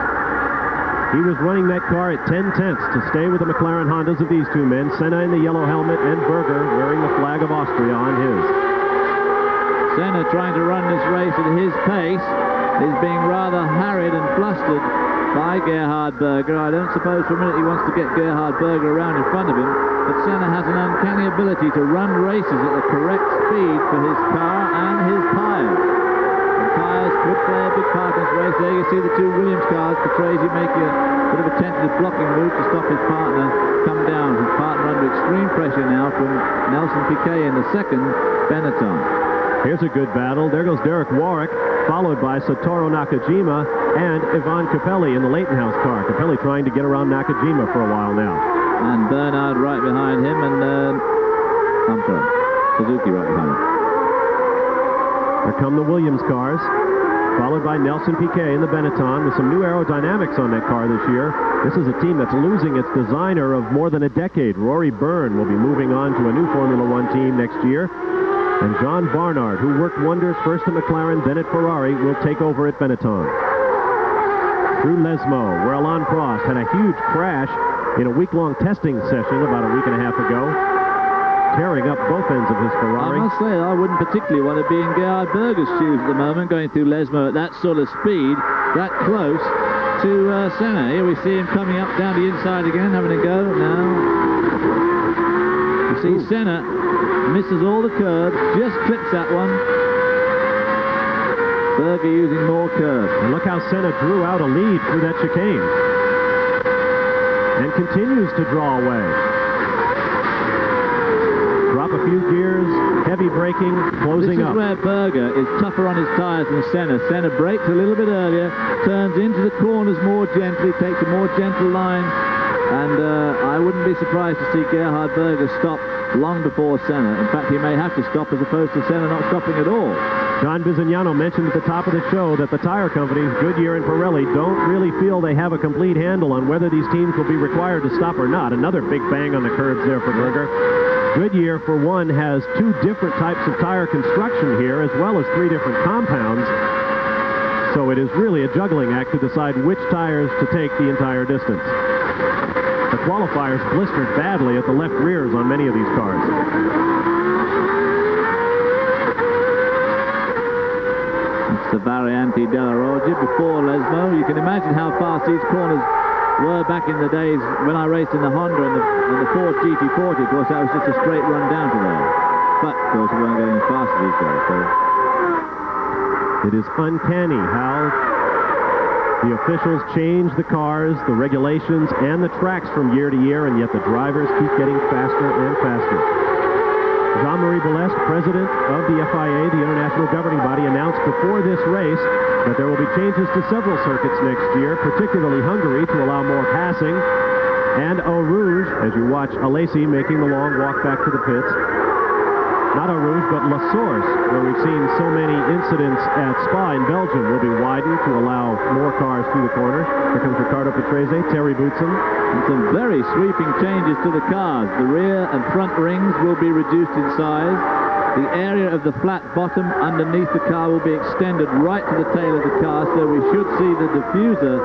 He was running that car at 0.10 to stay with the McLaren Hondas of these 2 men, Senna in the yellow helmet and Berger wearing the flag of Austria on his. Senna trying to run this race at his pace is being rather harried and flustered by Gerhard Berger. I don't suppose for a minute he wants to get Gerhard Berger around in front of him, but Senna has an uncanny ability to run races at the correct speed for his car and his tyres. And tyres could play a big part in this race. There you see the 2 Williams cars. Patrese making a bit of a tentative blocking move to stop his partner come down. His partner under extreme pressure now from Nelson Piquet in the second Benetton. Here's a good battle. There goes Derek Warwick, followed by Satoru Nakajima and Ivan Capelli in the Leighton House car. Capelli trying to get around Nakajima for a while now. And Bernard right behind him, and I'm sorry, Suzuki right behind him. Here come the Williams cars, followed by Nelson Piquet in the Benetton with some new aerodynamics on that car this year. This is a team that's losing its designer of more than a decade. Rory Byrne will be moving on to a new Formula One team next year. And John Barnard, who worked wonders first at McLaren, then at Ferrari, will take over at Benetton. through Lesmo, where Alain Prost had a huge crash in a week-long testing session about a week and a half ago, tearing up both ends of his Ferrari. I must say, I wouldn't particularly want to be in Gerhard Berger's shoes at the moment, going through Lesmo at that sort of speed, that close to Senna. Here we see him coming up down the inside again, having a go now. You see Senna misses all the curbs, just clips that one. Berger using more curves. And look how Senna drew out a lead through that chicane. And continues to draw away. Drop a few gears, heavy braking, closing up. This is where Berger is tougher on his tires than Senna. Senna brakes a little bit earlier, turns into the corners more gently, takes a more gentle line, and I wouldn't be surprised to see Gerhard Berger stop long before Senna. In fact, he may have to stop as opposed to Senna not stopping at all. John Bizignano mentioned at the top of the show that the tire companies, Goodyear and Pirelli, don't really feel they have a complete handle on whether these teams will be required to stop or not. Another big bang on the curbs there for Berger. Goodyear, for one, has 2 different types of tire construction here, as well as 3 different compounds. So it is really a juggling act to decide which tires to take the entire distance. The qualifiers blistered badly at the left rears on many of these cars. It's the Variante della Roggia before Lesmo. You can imagine how fast these corners were back in the days when I raced in the Honda and the Ford GT40. Of course, that was just a straight run down to there. But, of course, we weren't getting as fast as these guys. So. It is uncanny how the officials change the cars, the regulations, and the tracks from year to year, and yet the drivers keep getting faster and faster. Jean-Marie Balestre, president of the FIA, the international governing body, announced before this race that there will be changes to several circuits next year, particularly Hungary, to allow more passing, and Eau Rouge, as you watch Alesi making the long walk back to the pits. Not Eau Rouge, but La Source, where we've seen so many incidents at Spa in Belgium, will be widened to allow more cars through the corner. Here comes Ricardo Patrese, Terry Boutsen. And some very sweeping changes to the cars. The rear and front rings will be reduced in size. The area of the flat bottom underneath the car will be extended right to the tail of the car, so we should see the diffuser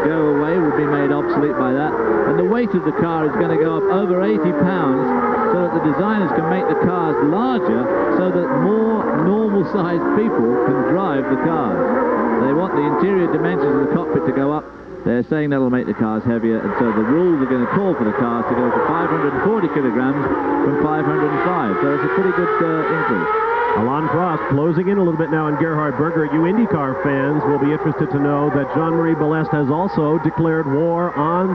go away, will be made obsolete by that. And the weight of the car is going to go up over 80 pounds, so that the designers can make the cars larger so that more normal-sized people can drive the cars. They want the interior dimensions of the cockpit to go up. They're saying that'll make the cars heavier, and so the rules are going to call for the cars to go to 540 kilograms from 505. So it's a pretty good increase. Alain Prost closing in a little bit now on Gerhard Berger. You IndyCar fans will be interested to know that Jean-Marie Balestre has also declared war on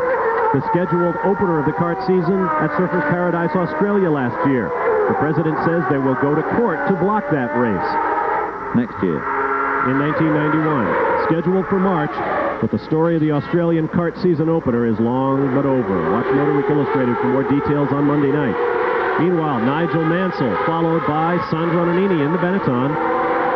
the scheduled opener of the kart season at Surfers Paradise, Australia last year. The president says they will go to court to block that race. Next year. In 1991. Scheduled for March, but the story of the Australian kart season opener is long but over. Watch Motor Week Illustrated for more details on Monday night. Meanwhile, Nigel Mansell, followed by Sandro Nannini in the Benetton,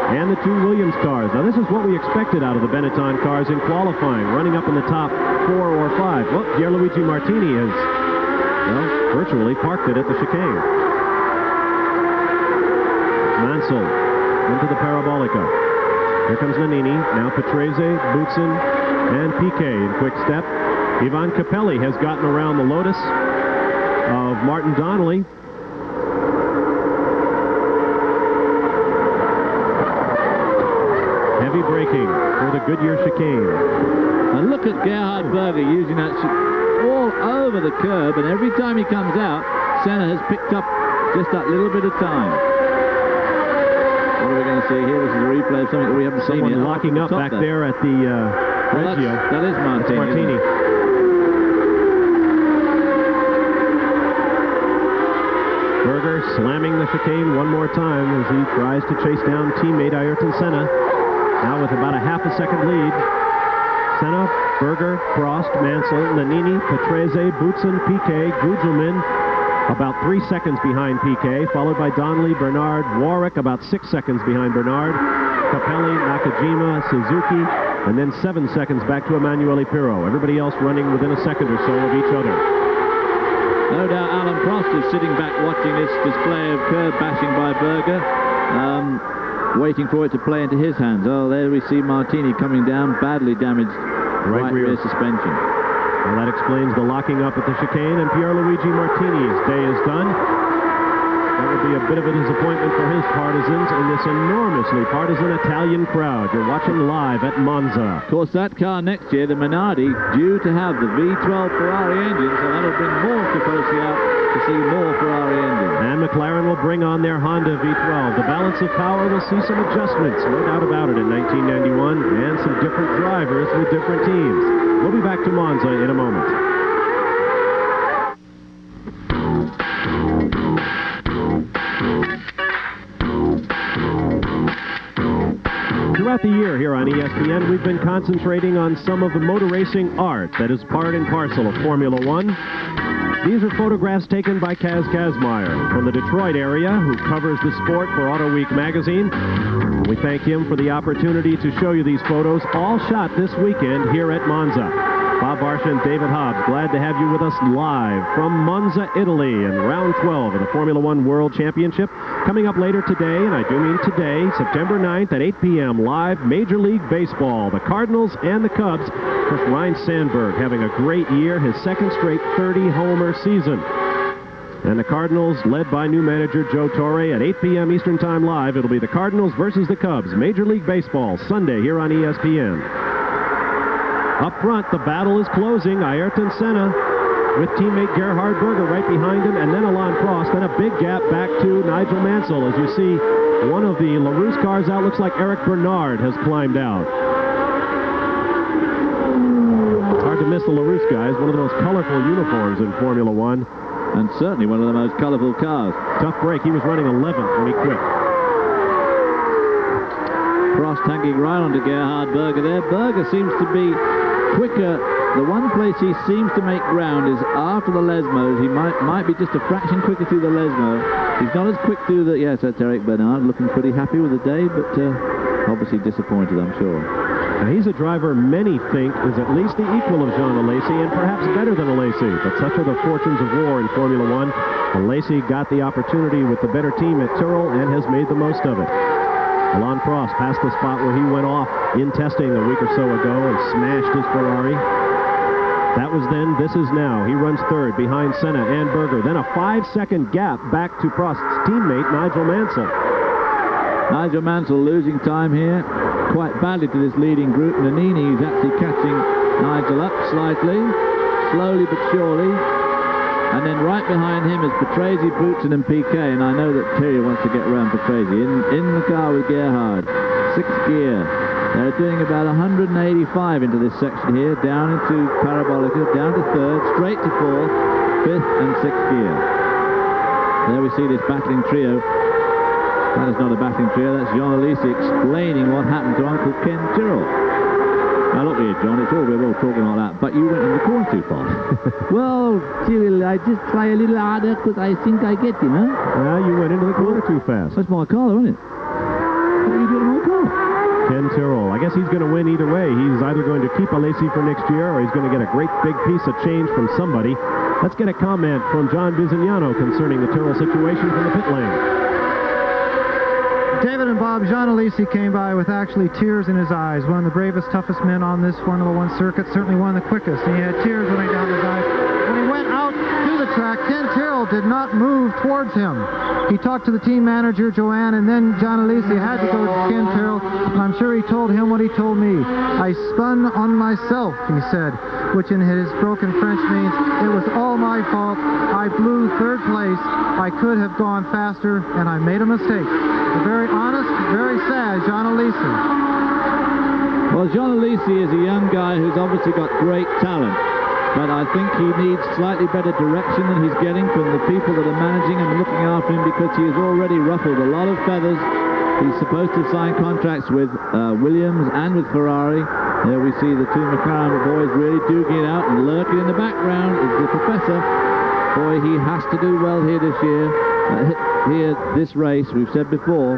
and the 2 Williams cars. Now, this is what we expected out of the Benetton cars in qualifying, running up in the top 4 or 5. Well, Pierluigi Martini has, well, virtually parked it at the chicane. Mansell into the Parabolica. Here comes Nannini. Now Patrese, Boutsen, and Piquet in quick step. Ivan Capelli has gotten around the Lotus of Martin Donnelly. Heavy braking for the Goodyear chicane. And look at Gerhard Berger using that all over the curb, and every time he comes out, Senna has picked up just that little bit of time. What are we going to see here? This is a replay of something that we haven't seen yet. Someone locking up back there at the Reggio. That is Martini. Martini. Berger slamming the chicane one more time as he tries to chase down teammate Ayrton Senna. Now with about a half a second lead. Senna, Berger, Prost, Mansell, Nannini, Patrese, Boutsen, Piquet, Gugelmin, about 3 seconds behind Piquet, followed by Donnelly, Bernard, Warwick, about 6 seconds behind Bernard, Capelli, Nakajima, Suzuki, and then 7 seconds back to Emanuele Pirro. Everybody else running within a second or so of each other. No doubt Alain Prost is sitting back watching this display of curb bashing by Berger, waiting for it to play into his hands. Oh, there we see Martini coming down, badly damaged right rear suspension. Well, that explains the locking up at the chicane, and Pierluigi Martini's day is done. That would be a bit of a disappointment for his partisans in this enormously partisan Italian crowd. You're watching live at Monza. Of course, that car next year, the Minardi, due to have the V12 Ferrari engine, so that'll bring more Tifosi out to see more Ferrari engines. And McLaren will bring on their Honda V12. The balance of power will see some adjustments, no doubt about it, in 1991, and some different drivers with different teams. We'll be back to Monza in a moment. Throughout the year here on ESPN, we've been concentrating on some of the motor racing art that is part and parcel of Formula One. These are photographs taken by Kaz Kazmaier from the Detroit area, who covers the sport for Auto Week magazine. We thank him for the opportunity to show you these photos, all shot this weekend here at Monza. Bob Barsha and David Hobbs, glad to have you with us live from Monza, Italy, in round 12 of the Formula One World Championship. Coming up later today, and I do mean today, September 9th at 8 p.m. live, Major League Baseball, the Cardinals and the Cubs. First, Ryan Sandberg having a great year, his second straight 30-homer season. And the Cardinals, led by new manager Joe Torre, at 8 p.m. Eastern Time live. It'll be the Cardinals versus the Cubs, Major League Baseball, Sunday here on ESPN. Up front, the battle is closing. Ayrton Senna with teammate Gerhard Berger right behind him, and then Alain Prost. Then a big gap back to Nigel Mansell. As you see, one of the LaRousse cars out looks like Eric Bernard has climbed out. Hard to miss the LaRousse guys. One of the most colorful uniforms in Formula One. And certainly one of the most colorful cars. Tough break. He was running 11th when he quit. Prost hanging right onto Gerhard Berger there. Berger seems to be quicker. The one place he seems to make ground is after the Lesmos. He might be just a fraction quicker through the Lesmo. He's not as quick through the... Yes, that's Eric Bernard, looking pretty happy with the day, but obviously disappointed, I'm sure. Now, he's a driver many think is at least the equal of Jean Alesi, and perhaps better than Alesi. But such are the fortunes of war in Formula One. Alesi got the opportunity with the better team at Tyrrell and has made the most of it. Alain Prost passed the spot where he went off in testing a week or so ago and smashed his Ferrari. That was then, this is now. He runs third behind Senna and Berger. Then a 5-second gap back to Prost's teammate, Nigel Mansell. Nigel Mansell losing time here quite badly to this leading group. Nannini is actually catching Nigel up slightly, slowly but surely. And then right behind him is Patrese, Boutsen, and Piquet. And I know that Thierry wants to get around Patrese. In the car with Gerhard. Sixth gear. They're doing about 185 into this section here. Down into Parabolica, down to third, straight to fourth, fifth, and sixth gear. There we see this battling trio. That is not a battling trio. That's Jean Alesi explaining what happened to Uncle Ken Tyrrell. Now look here, John, we're all talking like that, but you went in the corner too fast. Well, Cyril, I just try a little harder because I think I get him, huh? Well, you went into the corner too fast. That's my car, isn't it? What are you doing to my car? Ken Tyrrell. I guess he's going to win either way. He's either going to keep Alesi for next year or he's going to get a great big piece of change from somebody. Let's get a comment from John Bizignano concerning the Tyrrell situation from the pit lane. David and Bob, Jean Alesi came by with actually tears in his eyes. One of the bravest, toughest men on this Formula One circuit, certainly one of the quickest. And he had tears running down his eyes. When he went out to the track, Ken Tyrrell did not move towards him. He talked to the team manager, Joanne, and then Jean Alesi had to go to Ken Tyrrell. I'm sure he told him what he told me. I spun on myself, he said, which in his broken French means, it was all my fault. I blew third place. I could have gone faster, and I made a mistake. A very honest, very sad Jean Alesi. Well, Jean Alesi is a young guy who's obviously got great talent, but I think he needs slightly better direction than he's getting from the people that are managing and looking after him, because he has already ruffled a lot of feathers. He's supposed to sign contracts with Williams and with Ferrari. There we see the two McLaren boys really duking it out, and lurking in the background is the professor. Boy, he has to do well here this year. This race, we've said before,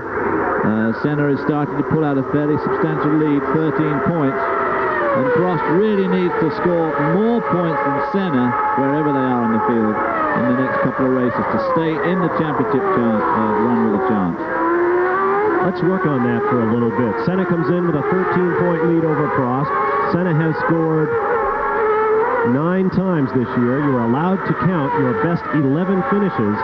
Senna is starting to pull out a fairly substantial lead, 13 points. And Prost really needs to score more points than Senna, wherever they are on the field, in the next couple of races, to stay in the championship run with a chance. Let's work on that for a little bit. Senna comes in with a 13-point lead over Prost. Senna has scored 9 times this year. You are allowed to count your best 11 finishes.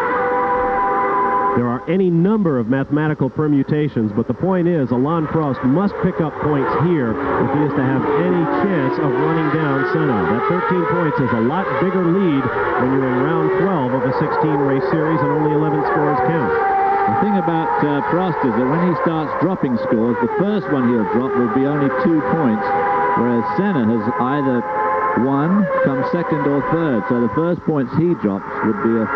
There are any number of mathematical permutations, but the point is Alain Prost must pick up points here if he is to have any chance of running down Senna. That 13 points is a lot bigger lead when you're in round 12 of a 16-race series and only 11 scores count. The thing about Prost is that when he starts dropping scores, the first one he'll drop will be only 2 points, whereas Senna has either won, come second or third, so the first points he drops would be a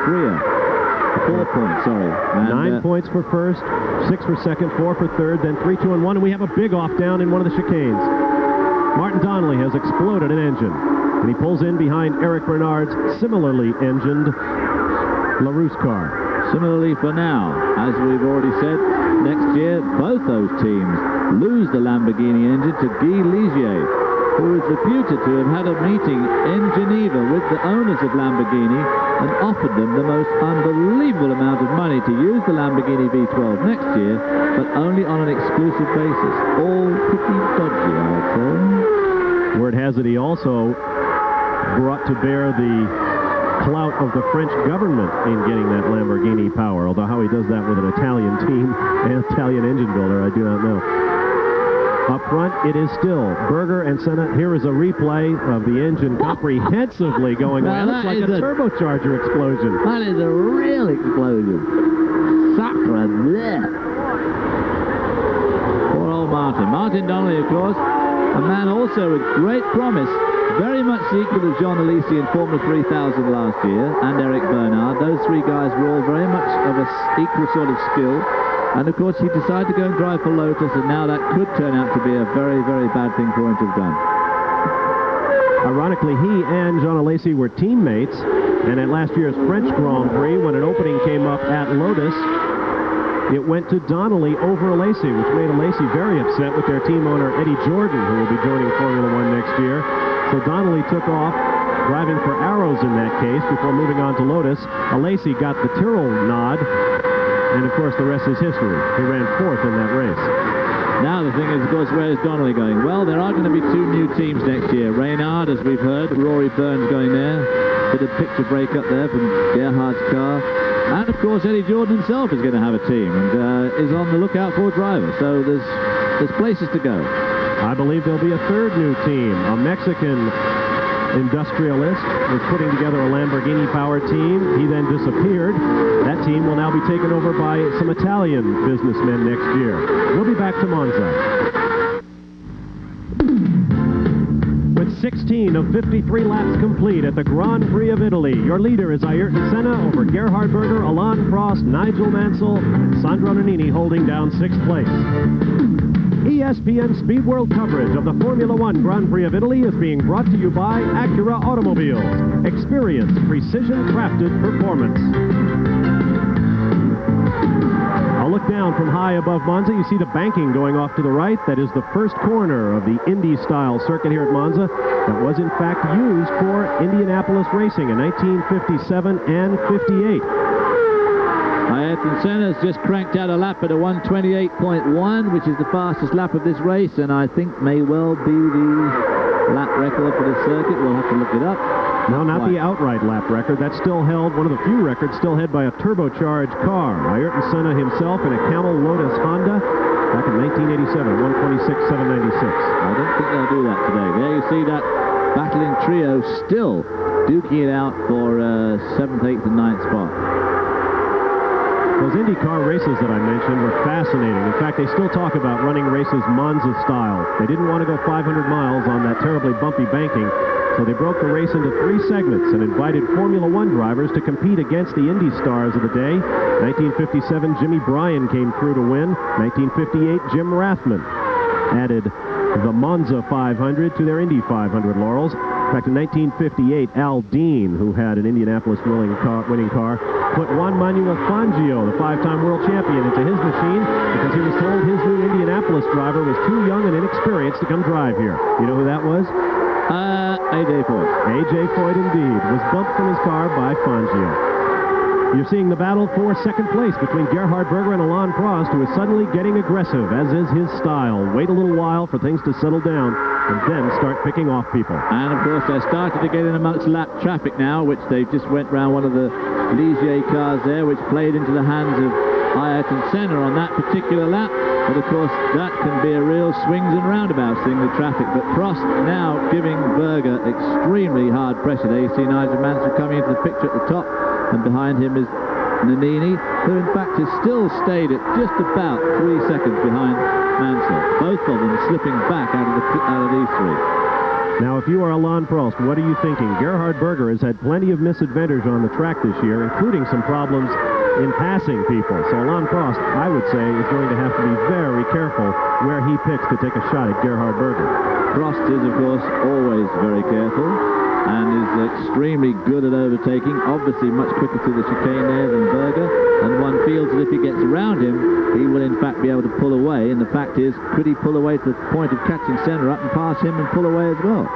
4 points, sorry. And, 9 points for first, 6 for second, 4 for third, then 3, 2, and 1, and we have a big off down in one of the chicanes. Martin Donnelly has exploded an engine, and he pulls in behind Eric Bernard's similarly engined LaRousse car. Similarly for now, as we've already said, next year both those teams lose the Lamborghini engine to Guy Ligier, who is reputed to have had a meeting in Geneva with the owners of Lamborghini and offered them the most unbelievable amount of money to use the Lamborghini V12 next year, but only on an exclusive basis. All pretty dodgy, I would say. Word has it he also brought to bear the clout of the French government in getting that Lamborghini power, although how he does that with an Italian team, an Italian engine builder, I do not know. Up front, it is still Berger and Senna. Here is a replay of the engine comprehensively going away. It looks like a turbocharger explosion. That is a real explosion. Sacre bleu. Poor old Martin. Martin Donnelly, of course, a man also with great promise, very much the equal of John Alesi in Formula 3000 last year, and Eric Bernard. Those three guys were all very much of an equal sort of skill. And of course, he decided to go and drive for Lotus, and now that could turn out to be a very, very bad thing for him to have done. Ironically, he and Jean Alesi were teammates, and at last year's French Grand Prix, when an opening came up at Lotus, it went to Donnelly over Alesi, which made Alesi very upset with their team owner, Eddie Jordan, who will be joining Formula One next year. So Donnelly took off, driving for Arrows in that case, before moving on to Lotus. Alesi got the Tyrrell nod, and of course the rest is history. He ran 4th in that race. Now the thing is, of course, where's Donnelly going? Well, there are going to be 2 new teams next year. Reynard, as we've heard, Rory Burns going there. Bit of picture break up there from Gerhard's car. And of course, Eddie Jordan himself is going to have a team and is on the lookout for a driver. So there's places to go. I believe there'll be a 3rd new team. A Mexican industrialist was putting together a Lamborghini-powered team. He then disappeared. That team will now be taken over by some Italian businessmen next year. We'll be back to Monza. With 16 of 53 laps complete at the Grand Prix of Italy, your leader is Ayrton Senna over Gerhard Berger, Alain Prost, Nigel Mansell, and Sandro Nannini holding down 6th place. ESPN Speed World coverage of the Formula One Grand Prix of Italy is being brought to you by Acura Automobiles. Experience precision-crafted performance. I'll look down from high above Monza. You see the banking going off to the right. That is the first corner of the Indy-style circuit here at Monza that was, in fact, used for Indianapolis racing in 1957 and 58. Ayrton Senna has just cranked out a lap at a 1:28.1, which is the fastest lap of this race, and I think may well be the lap record for the circuit. We'll have to look it up. No, not the outright lap record. That's still held, one of the few records still held by a turbocharged car. Ayrton Senna himself in a Camel Lotus Honda back in 1987, 126.796. I don't think they'll do that today. There you see that battling trio still duking it out for 7th, 8th, and 9th spot. Those IndyCar races that I mentioned were fascinating. In fact, they still talk about running races Monza style. They didn't want to go 500 miles on that terribly bumpy banking, so they broke the race into 3 segments and invited Formula One drivers to compete against the Indy stars of the day. 1957, Jimmy Bryan came through to win. 1958, Jim Rathman added the Monza 500 to their Indy 500 laurels. In fact, in 1958, Al Dean, who had an Indianapolis winning car, put Juan Manuel Fangio, the 5-time world champion, into his machine because he was told his new Indianapolis driver was too young and inexperienced to come drive here. You know who that was? A.J. Foyt. A.J. Foyt, indeed, was bumped from his car by Fangio. You're seeing the battle for second place between Gerhard Berger and Alain Prost, who is suddenly getting aggressive, as is his style. Wait a little while for things to settle down, and then start picking off people. And, of course, they're starting to get in amongst lap traffic now, which they just went round one of the Ligier cars there, which played into the hands of Ayrton Senna on that particular lap. But, of course, that can be a real swings and roundabouts thing, the traffic. But Prost now giving Berger extremely hard pressure. There you see Nigel Mansell coming into the picture at the top, and behind him is Nannini, who in fact has still stayed at just about 3 seconds behind Mansell. Both of them slipping back out of these three. Now, if you are Alain Prost, what are you thinking? Gerhard Berger has had plenty of misadventures on the track this year, including some problems in passing people. So Alain Prost, I would say, is going to have to be very careful where he picks to take a shot at Gerhard Berger. Prost is, of course, always very careful and is extremely good at overtaking, obviously much quicker through the chicane there than Berger, and one feels that if he gets around him, he will in fact be able to pull away, and the fact is, could he pull away to the point of catching Senna up and pass him and pull away as well?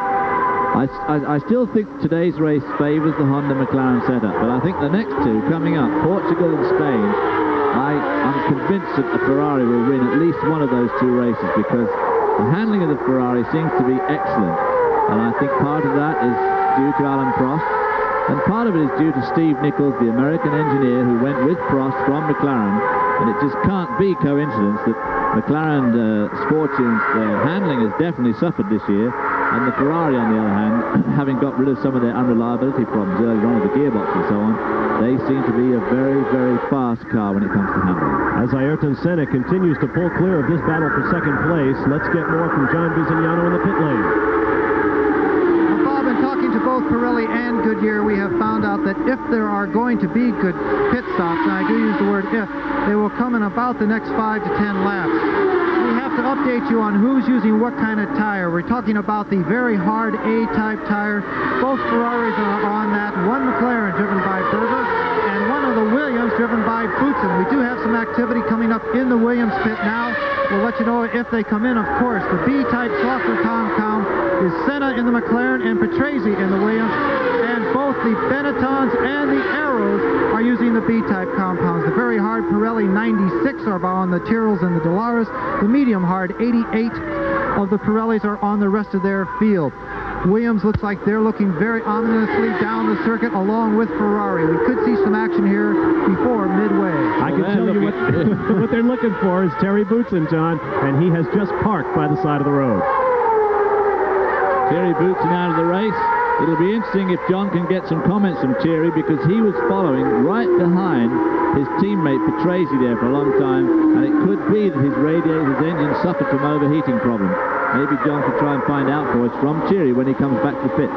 I still think today's race favours the Honda McLaren setup, but I think the next two coming up, Portugal and Spain, I'm convinced that a Ferrari will win at least one of those two races, because the handling of the Ferrari seems to be excellent, and I think part of that is due to Alain Prost, and part of it is due to Steve Nichols, the American engineer who went with Prost from McLaren, and it just can't be coincidence that McLaren's fortunes, their handling has definitely suffered this year, and the Ferrari, on the other hand, having got rid of some of their unreliability problems earlier on with the gearbox and so on, they seem to be a very, very fast car when it comes to handling. As Ayrton Senna continues to pull clear of this battle for second place, let's get more from John Bizignano in the pit lane. Bob, in talking to both Pirelli and Goodyear, we have found out that if there are going to be good pit stops, and I do use the word if, they will come in about the next 5 to 10 laps. To update you on who's using what kind of tire. We're talking about the very hard A-type tire. Both Ferraris are on that. One McLaren driven by Berger, and one of the Williams driven by Boutsen. We do have some activity coming up in the Williams pit now. We'll let you know if they come in, of course. The B-type softer compound is Senna in the McLaren and Patrese in the Williams, and both the Benettons and the Arrows are using the B-type compounds. The very hard Pirelli 96 are on the Tyrrells and the Delaras. The medium hard 88 of the Pirellis are on the rest of their field. Williams looks like they're looking very ominously down the circuit along with Ferrari. We could see some action here before midway. I can tell you what they're looking for is Terry Boutsen, John, and he has just parked by the side of the road. Terry Boutsen out of the race. It'll be interesting if John can get some comments from Thierry, because he was following right behind his teammate Patrese there for a long time, and it could be that his radiator, his engine suffered from overheating problems. Maybe John could try and find out for us from Thierry when he comes back to the pit.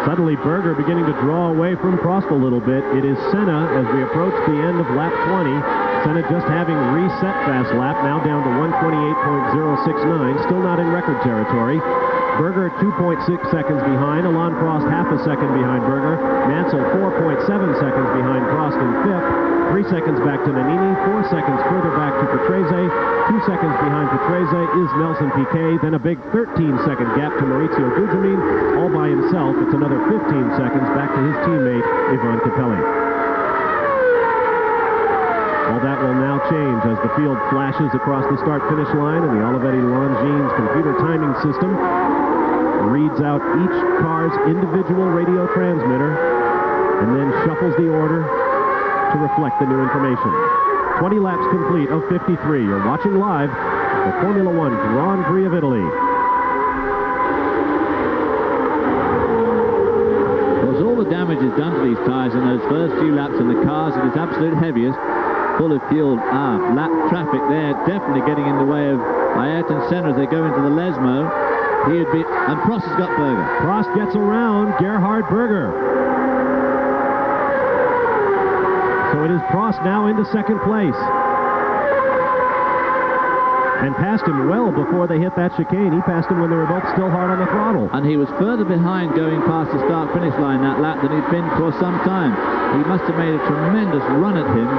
Suddenly Berger beginning to draw away from Prost a little bit. It is Senna as we approach the end of lap 20. Senna just having reset fast lap, now down to 128.069, still not in record territory. Berger 2.6 seconds behind. Alain Prost half a second behind Berger. Mansell 4.7 seconds behind Prost in fifth. 3 seconds back to Nannini. 4 seconds further back to Patrese. 2 seconds behind Patrese is Nelson Piquet. Then a big 13-second gap to Maurizio Gugelmin. All by himself, it's another 15 seconds back to his teammate, Yvonne Capelli. All that will now change as the field flashes across the start-finish line, and the Olivetti Longines computer timing system reads out each car's individual radio transmitter and then shuffles the order to reflect the new information. 20 laps complete of 53. You're watching live the Formula One Grand Prix of Italy. All the damage is done to these tires in those first few laps, and the cars at its absolute heaviest, full of fuel. Lap traffic there, definitely getting in the way of Ayrton Senna as they go into the Lesmo. And Prost has got Berger. Prost gets around Gerhard Berger. So it is Prost now into second place. And passed him well before they hit that chicane. He passed him when they were both still hard on the throttle. And he was further behind going past the start-finish line that lap than he'd been for some time. He must have made a tremendous run at him,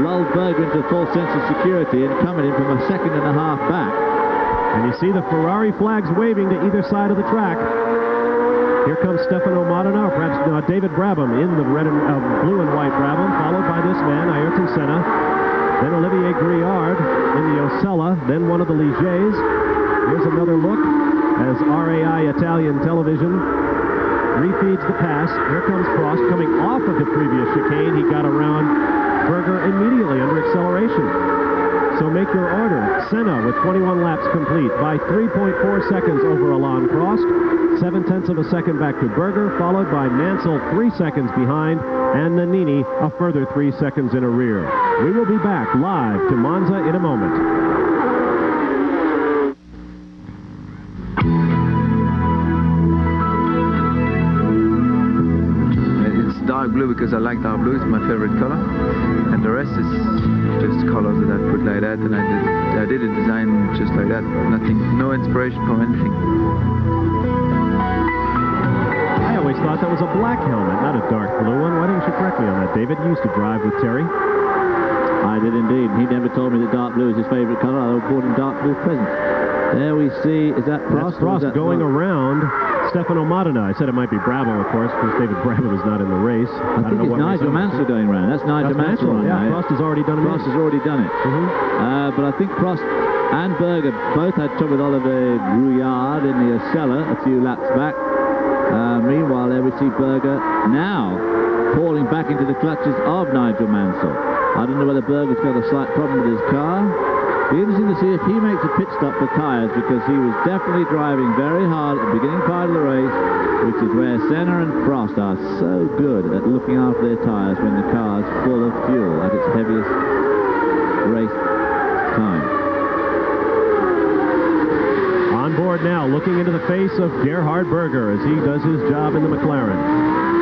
lulled Berger into a false sense of security, and come at him from a second and a half back. And you see the Ferrari flags waving to either side of the track. Here comes Stefano Modena, or perhaps David Brabham in the blue and white Brabham, followed by this man, Ayrton Senna. Then Olivier Griard in the Osella, then one of the Ligers. Here's another look as RAI Italian television refeeds the pass. Here comes Prost coming off of the previous chicane. He got around Berger immediately under acceleration. So make your order. Senna with 21 laps complete by 3.4 seconds over Alain Prost. 0.7 of a second back to Berger, followed by Mansell 3 seconds behind, and Nannini a further 3 seconds in arrear. We will be back live to Monza in a moment. Dark blue because I like dark blue. It's my favorite color, and the rest is just colors that I put like that, and I did a design just like that. Nothing, no inspiration from anything. I always thought that was a black helmet, not a dark blue one. Why didn't you correct me on that, David? You used to drive with Terry. I did indeed. He never told me that dark blue is his favorite color. I bought him dark blue presents. There we see, is that Prost? That's Prost going around Stefano Modena. I said it might be Brabham, of course, because David Brabham is not in the race. I don't know what Nigel Mansell going around. That's Nigel Mansell. Yeah, Prost has already done it. Prost has already done it. But I think Prost and Berger both had trouble with Olivier Brouillard in the Osella a few laps back. Meanwhile, there we see Berger now falling back into the clutches of Nigel Mansell. I don't know whether Berger's got a slight problem with his car. Be interesting to see if he makes a pit stop for tyres, because he was definitely driving very hard at the beginning part of the race, which is where Senna and Prost are so good at looking after their tyres when the car's full of fuel at its heaviest race time. On board now, looking into the face of Gerhard Berger as he does his job in the McLaren.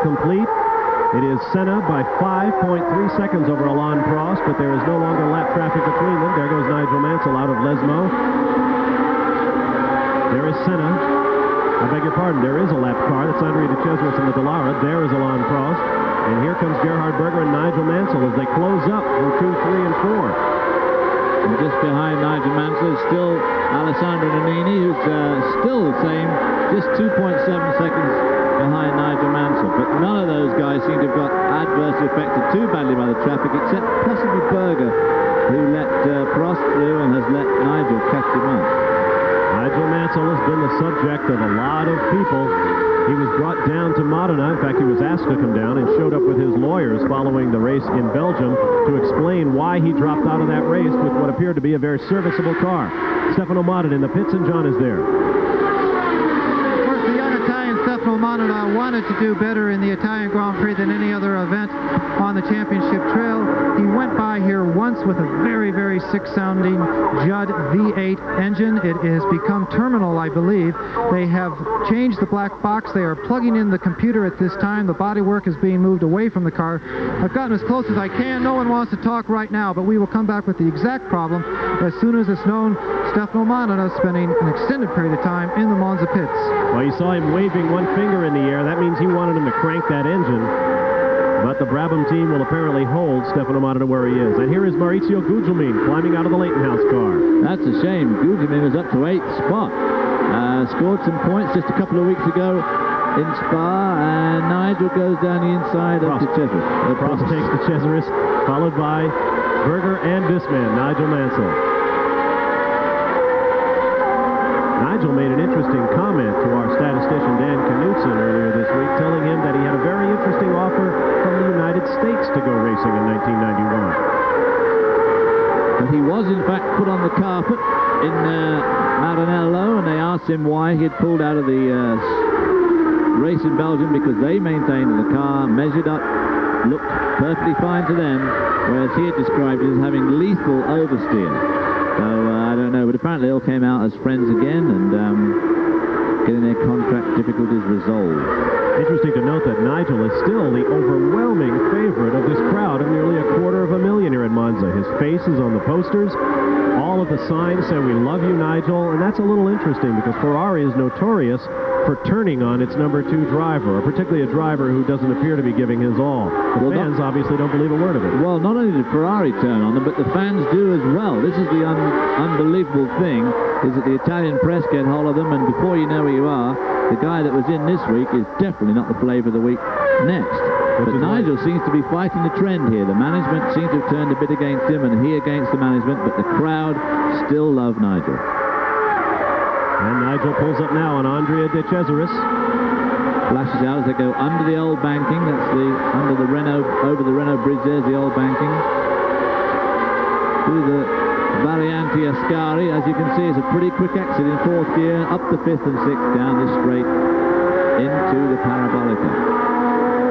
Complete. It is Senna by 5.3 seconds over Alain Prost, but there is no longer lap traffic between them. There goes Nigel Mansell out of Lesmo. There is Senna. I beg your pardon, there is a lap car. That's Andrea de Cesaris in the Dallara. There is Alain Prost. And here comes Gerhard Berger and Nigel Mansell as they close up from 2, 3, and 4. And just behind Nigel Mansell is still Alessandro Nannini, who's still the same, just 2.7 seconds behind Nigel Mansell. But none of those guys seem to have got adversely affected too badly by the traffic, except possibly Berger, who let Prost through and has let Nigel catch him up. Nigel Mansell has been the subject of a lot of people. He was brought down to Modena. In fact, he was asked to come down and showed up with his lawyers following the race in Belgium to explain why he dropped out of that race with what appeared to be a very serviceable car. Stefano Modena in the pits, and John is there. Stefano Modena wanted to do better in the Italian Grand Prix than any other event on the championship trail. He went by here once with a very, very sick-sounding Judd V8 engine. It has become terminal, I believe. They have changed the black box. They are plugging in the computer at this time. The bodywork is being moved away from the car. I've gotten as close as I can. No one wants to talk right now, but we will come back with the exact problem as soon as it's known. Stefano Modena spending an extended period of time in the Monza pits. Well, you saw him waving one finger in the air. That means he wanted him to crank that engine. But the Brabham team will apparently hold Stefano Modena where he is. And here is Maurizio Gugelmin climbing out of the Leighton-House car. That's a shame. Gugelmin was up to 8th spot. Scored some points just a couple of weeks ago in Spa, and Nigel goes down the inside of the Cesaris. Prost takes the Cesaris, followed by Berger and this man, Nigel Mansell. Nigel made an interesting comment to our statistician Dan Knutson earlier this week, telling him that he had a very interesting offer from the United States to go racing in 1991. But he was, in fact, put on the carpet in Maranello, and they asked him why he had pulled out of the race in Belgium, because they maintained the car measured up, looked perfectly fine to them, whereas he had described it as having lethal oversteer. So I don't know, but apparently they all came out as friends again, and getting their contract difficulties resolved. Interesting to note that Nigel is still the overwhelming favorite of this crowd of nearly 250,000 here in Monza. His face is on the posters. All of the signs say, "We love you, Nigel," and that's a little interesting because Ferrari is notorious for turning on its number 2 driver, or particularly a driver who doesn't appear to be giving his all. The fans obviously don't believe a word of it. Well, not only did Ferrari turn on them, but the fans do as well. This is the unbelievable thing, is that the Italian press get hold of them, and before you know where you are, the guy that was in this week is definitely not the flavour of the week next. But Nigel seems to be fighting the trend here. The management seems to have turned a bit against him, and he against the management, but the crowd still love Nigel. And Nigel pulls up now on Andrea De Cesaris. Flashes out as they go under the old banking. That's under the Renault, over the Renault bridge. There's the old banking. Through the Variante Ascari, as you can see, it's a pretty quick exit in 4th gear, up to 5th and 6th, down this straight into the Parabolica.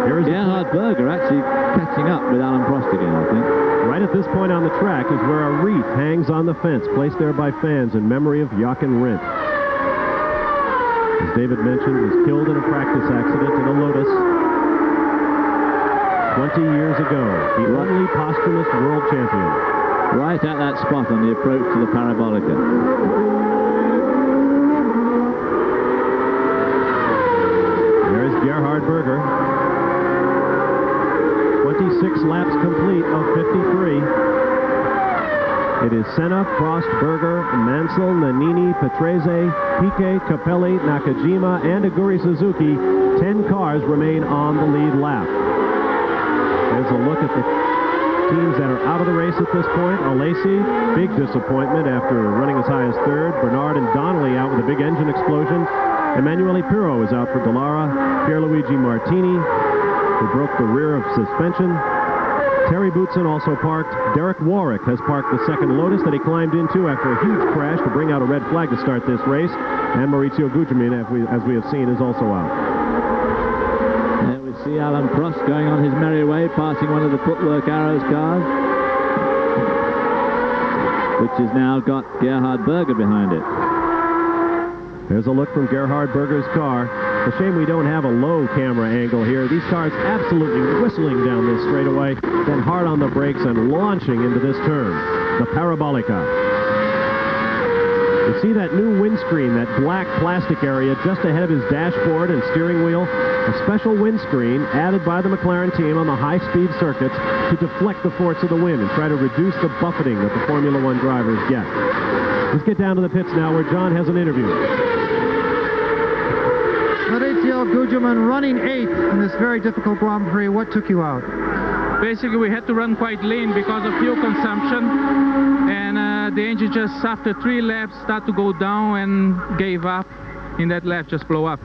Here is Gerhard Berger actually catching up with Alan Prost again, I think. Right at this point on the track is where a wreath hangs on the fence, placed there by fans in memory of Jochen Rindt. As David mentioned, was killed in a practice accident in a Lotus 20 years ago. The only posthumous world champion. Right at that spot on the approach to the Parabolica. There is Gerhard Berger. 26 laps complete of 53. It is Senna, Prost, Berger, Mansell, Nannini, Patrese, Piquet, Capelli, Nakajima, and Aguri Suzuki. 10 cars remain on the lead lap. There's a look at the teams that are out of the race at this point. Alesi, big disappointment after running as high as 3rd. Bernard and Donnelly out with a big engine explosion. Emanuele Pirro is out for Dallara. Pierluigi Martini, who broke the rear of suspension. Terry Boutsen also parked. Derek Warwick has parked the 2nd Lotus that he climbed into after a huge crash to bring out a red flag to start this race. And Maurizio Gugelmin, as we have seen, is also out. There we see Alan Prost going on his merry way, passing one of the Footwork Arrows cars, which has now got Gerhard Berger behind it. There's a look from Gerhard Berger's car. It's a shame we don't have a low camera angle here. These cars absolutely whistling down this straightaway, then hard on the brakes and launching into this turn. The Parabolica. You see that new windscreen, that black plastic area just ahead of his dashboard and steering wheel? A special windscreen added by the McLaren team on the high-speed circuits to deflect the force of the wind and try to reduce the buffeting that the Formula One drivers get. Let's get down to the pits now where John has an interview. Maurizio Gugelmin running 8th in this very difficult Grand Prix. What took you out? Basically, we had to run quite lean because of fuel consumption, and the engine just after 3 laps started to go down and gave up. In that lap, just blow up.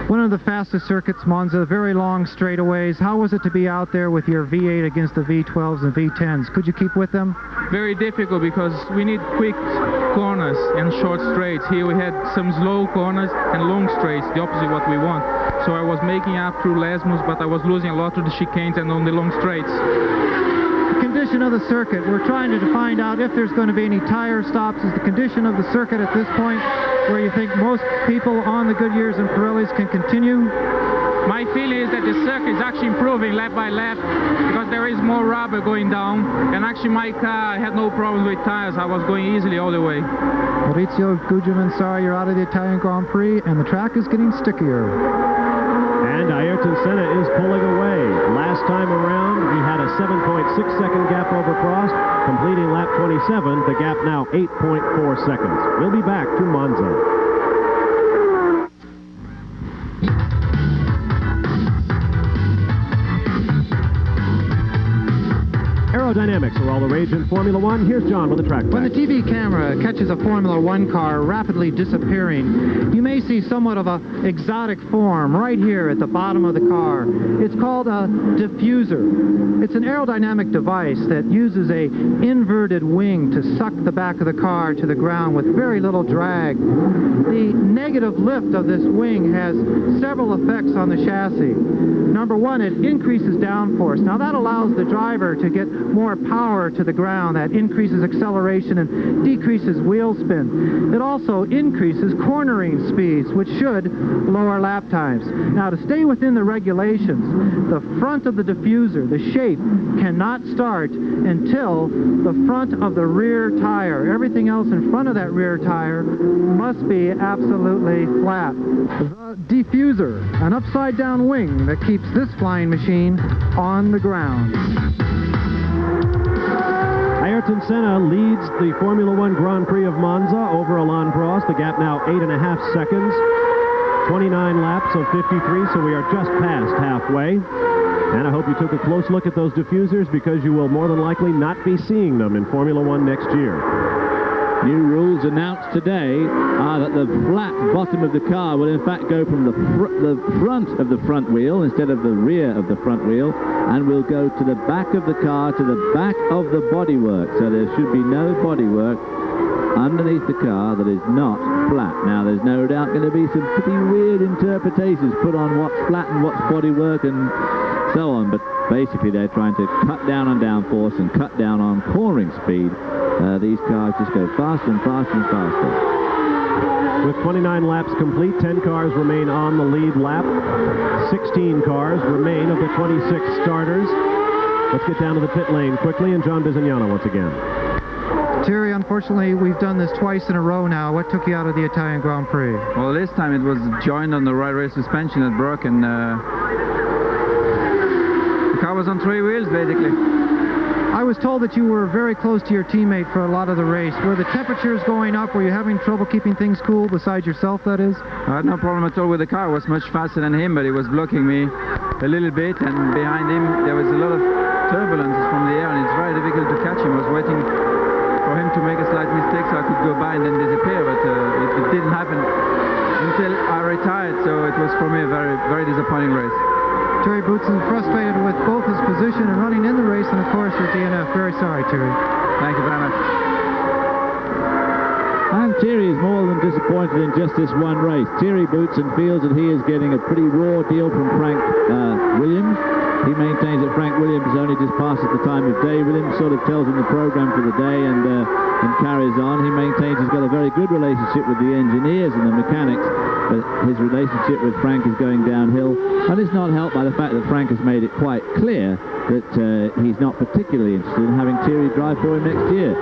One of the fastest circuits, Monza, very long straightaways. How was it to be out there with your V8 against the V12s and V10s? Could you keep with them? Very difficult because we need quick corners and short straights. Here we had some slow corners and long straights, the opposite what we want. So I was making up through Lesmus, but I was losing a lot to the chicanes and on the long straights. The condition of the circuit, we're trying to find out if there's going to be any tire stops. Is the condition of the circuit at this point where you think most people on the Goodyears and Pirellis can continue? My feeling is that the circuit is actually improving lap by lap because there is more rubber going down, and actually my car had no problem with tires. I was going easily all the way. Maurizio Gugelmin, sorry you're out of the Italian Grand Prix, and the track is getting stickier. And Ayrton Senna is pulling away. Last time around, he had a 7.6-second gap over Prost, completing lap 27. The gap now 8.4 seconds. We'll be back to Monza. Aerodynamics are all the rage in Formula One. Here's John with the track. When the TV camera catches a Formula One car rapidly disappearing, you may see somewhat of an exotic form right here at the bottom of the car. It's called a diffuser. It's an aerodynamic device that uses a inverted wing to suck the back of the car to the ground with very little drag. The negative lift of this wing has several effects on the chassis. Number one, it increases downforce. Now that allows the driver to get more power to the ground. That increases acceleration and decreases wheel spin. It also increases cornering speeds, which should lower lap times. Now, to stay within the regulations, the front of the diffuser, the shape, cannot start until the front of the rear tire. Everything else in front of that rear tire must be absolutely flat. The diffuser, an upside-down wing that keeps this flying machine on the ground. Ayrton Senna leads the Formula One Grand Prix of Monza over Alain Prost. The gap now 8.5 seconds. 29 laps of 53, so we are just past halfway. And I hope you took a close look at those diffusers, because you will more than likely not be seeing them in Formula One next year. New rules announced today are that the flat bottom of the car will in fact go from the front of the front wheel instead of the rear of the front wheel, and will go to the back of the car, to the back of the bodywork. So there should be no bodywork underneath the car that is not flat. Now, there's no doubt going to be some pretty weird interpretations put on what's flat and what's bodywork and so on, but basically they're trying to cut down on downforce and cut down on cornering speed. These cars just go faster and faster and faster. With 29 laps complete, 10 cars remain on the lead lap. 16 cars remain of the 26 starters. Let's get down to the pit lane quickly, and John Bizignano once again. Terry, unfortunately, we've done this twice in a row now. What took you out of the Italian Grand Prix? Well, this time it was joined on the right rear suspension that broke, and the car was on 3 wheels, basically. I was told that you were very close to your teammate for a lot of the race. Were the temperatures going up? Were you having trouble keeping things cool, besides yourself, that is? I had no problem at all with the car. I was much faster than him, but he was blocking me a little bit, and behind him there was a lot of turbulences from the air, and it's very difficult to catch him. I was waiting for him to make a slight mistake so I could go by and then disappear, but it didn't happen until I retired, so it was for me a very, very disappointing race. Terry Boutsen frustrated with both his position and running in the race, and of course your DNF. Very sorry, Terry. Thank you very much. And Thierry is more than disappointed in just this one race. Thierry Boutsen feels that he is getting a pretty raw deal from Frank Williams. He maintains that Frank Williams only just passes the time of day. Williams sort of tells him the program for the day and carries on. He maintains he's got a very good relationship with the engineers and the mechanics, but his relationship with Frank is going downhill, and it's not helped by the fact that Frank has made it quite clear that he's not particularly interested in having Thierry drive for him next year.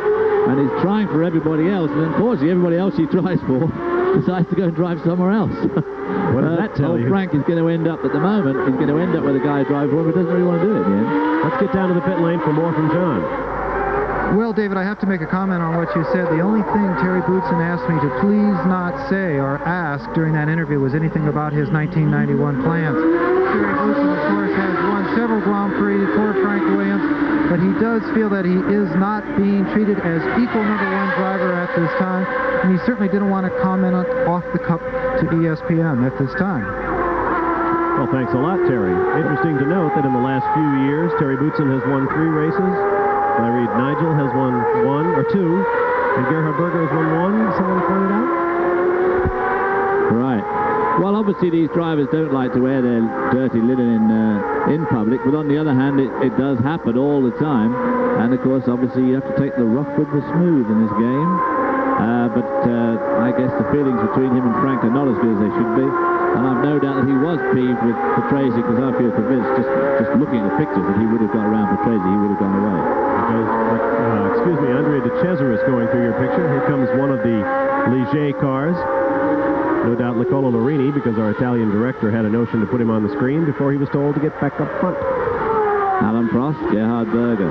And he's trying for everybody else, and unfortunately everybody else he tries for decides to go and drive somewhere else. What does that tell you? Frank is going to end up, at the moment, he's going to end up with a guy drive for him who doesn't really want to do it in the end. Let's get down to the pit lane for more from John. Well, David, I have to make a comment on what you said. The only thing Terry Boutsen asked me to please not say or ask during that interview was anything about his 1991 plans. Terry Boutsen, of course, has won several Grand Prix for Frank Williams, but he does feel that he is not being treated as equal #1 driver at this time, and he certainly didn't want to comment on off the cup to ESPN at this time. Well, thanks a lot, Terry. Interesting to note that in the last few years, Terry Boutsen has won 3 races. Larry Nigel has won 1 or 2, and Gerhard Berger has won 1, someone pointed out. Right. Well, obviously these drivers don't like to wear their dirty linen in public, but on the other hand, it does happen all the time. And of course, obviously, you have to take the rough with the smooth in this game. But I guess the feelings between him and Frank are not as good as they should be. And I've no doubt that he was peeved with Patrese, because I feel convinced, just looking at the pictures, that he would have got around Patrese, he would have gone away. Excuse me, Andrea De Cesaris going through your picture. Here comes one of the Ligier cars. No doubt Nicola Lorini, because our Italian director had a notion to put him on the screen before he was told to get back up front. Alain Prost, Gerhard Berger.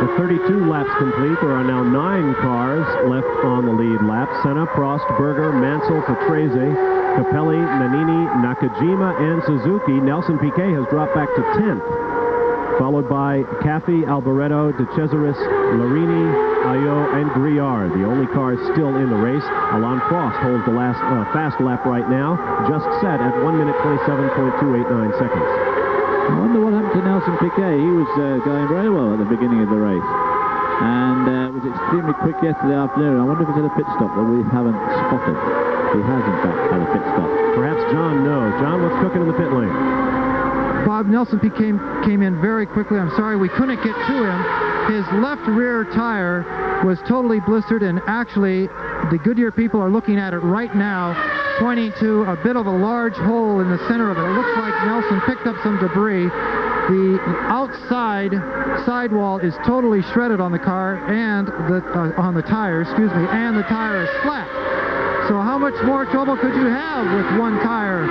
With 32 laps complete, there are now 9 cars left on the lead lap. Senna, Prost, Berger, Mansell, Patrese, Capelli, Nannini, Nakajima, and Suzuki. Nelson Piquet has dropped back to 10th, followed by Caffey, Alboreto, De Cesaris, Lorini, Ayot, and Griard. The only cars still in the race. Alain Prost holds the last fast lap right now, just set at 1 minute 27.289 seconds. I wonder what happened to Nelson Piquet. He was going very well at the beginning of the race, and was extremely quick yesterday afternoon. I wonder if he's had a pit stop that we haven't spotted. He has, in fact, had a pit stop. Perhaps John knows. John, what's cooking in the pit lane? Bob, Nelson came in very quickly. I'm sorry we couldn't get to him. His left rear tire was totally blistered, and actually the Goodyear people are looking at it right now, pointing to a bit of a large hole in the center of it. It looks like Nelson picked up some debris. The outside sidewall is totally shredded on the car and on the tire, and the tire is flat. So how much more trouble could you have with one tire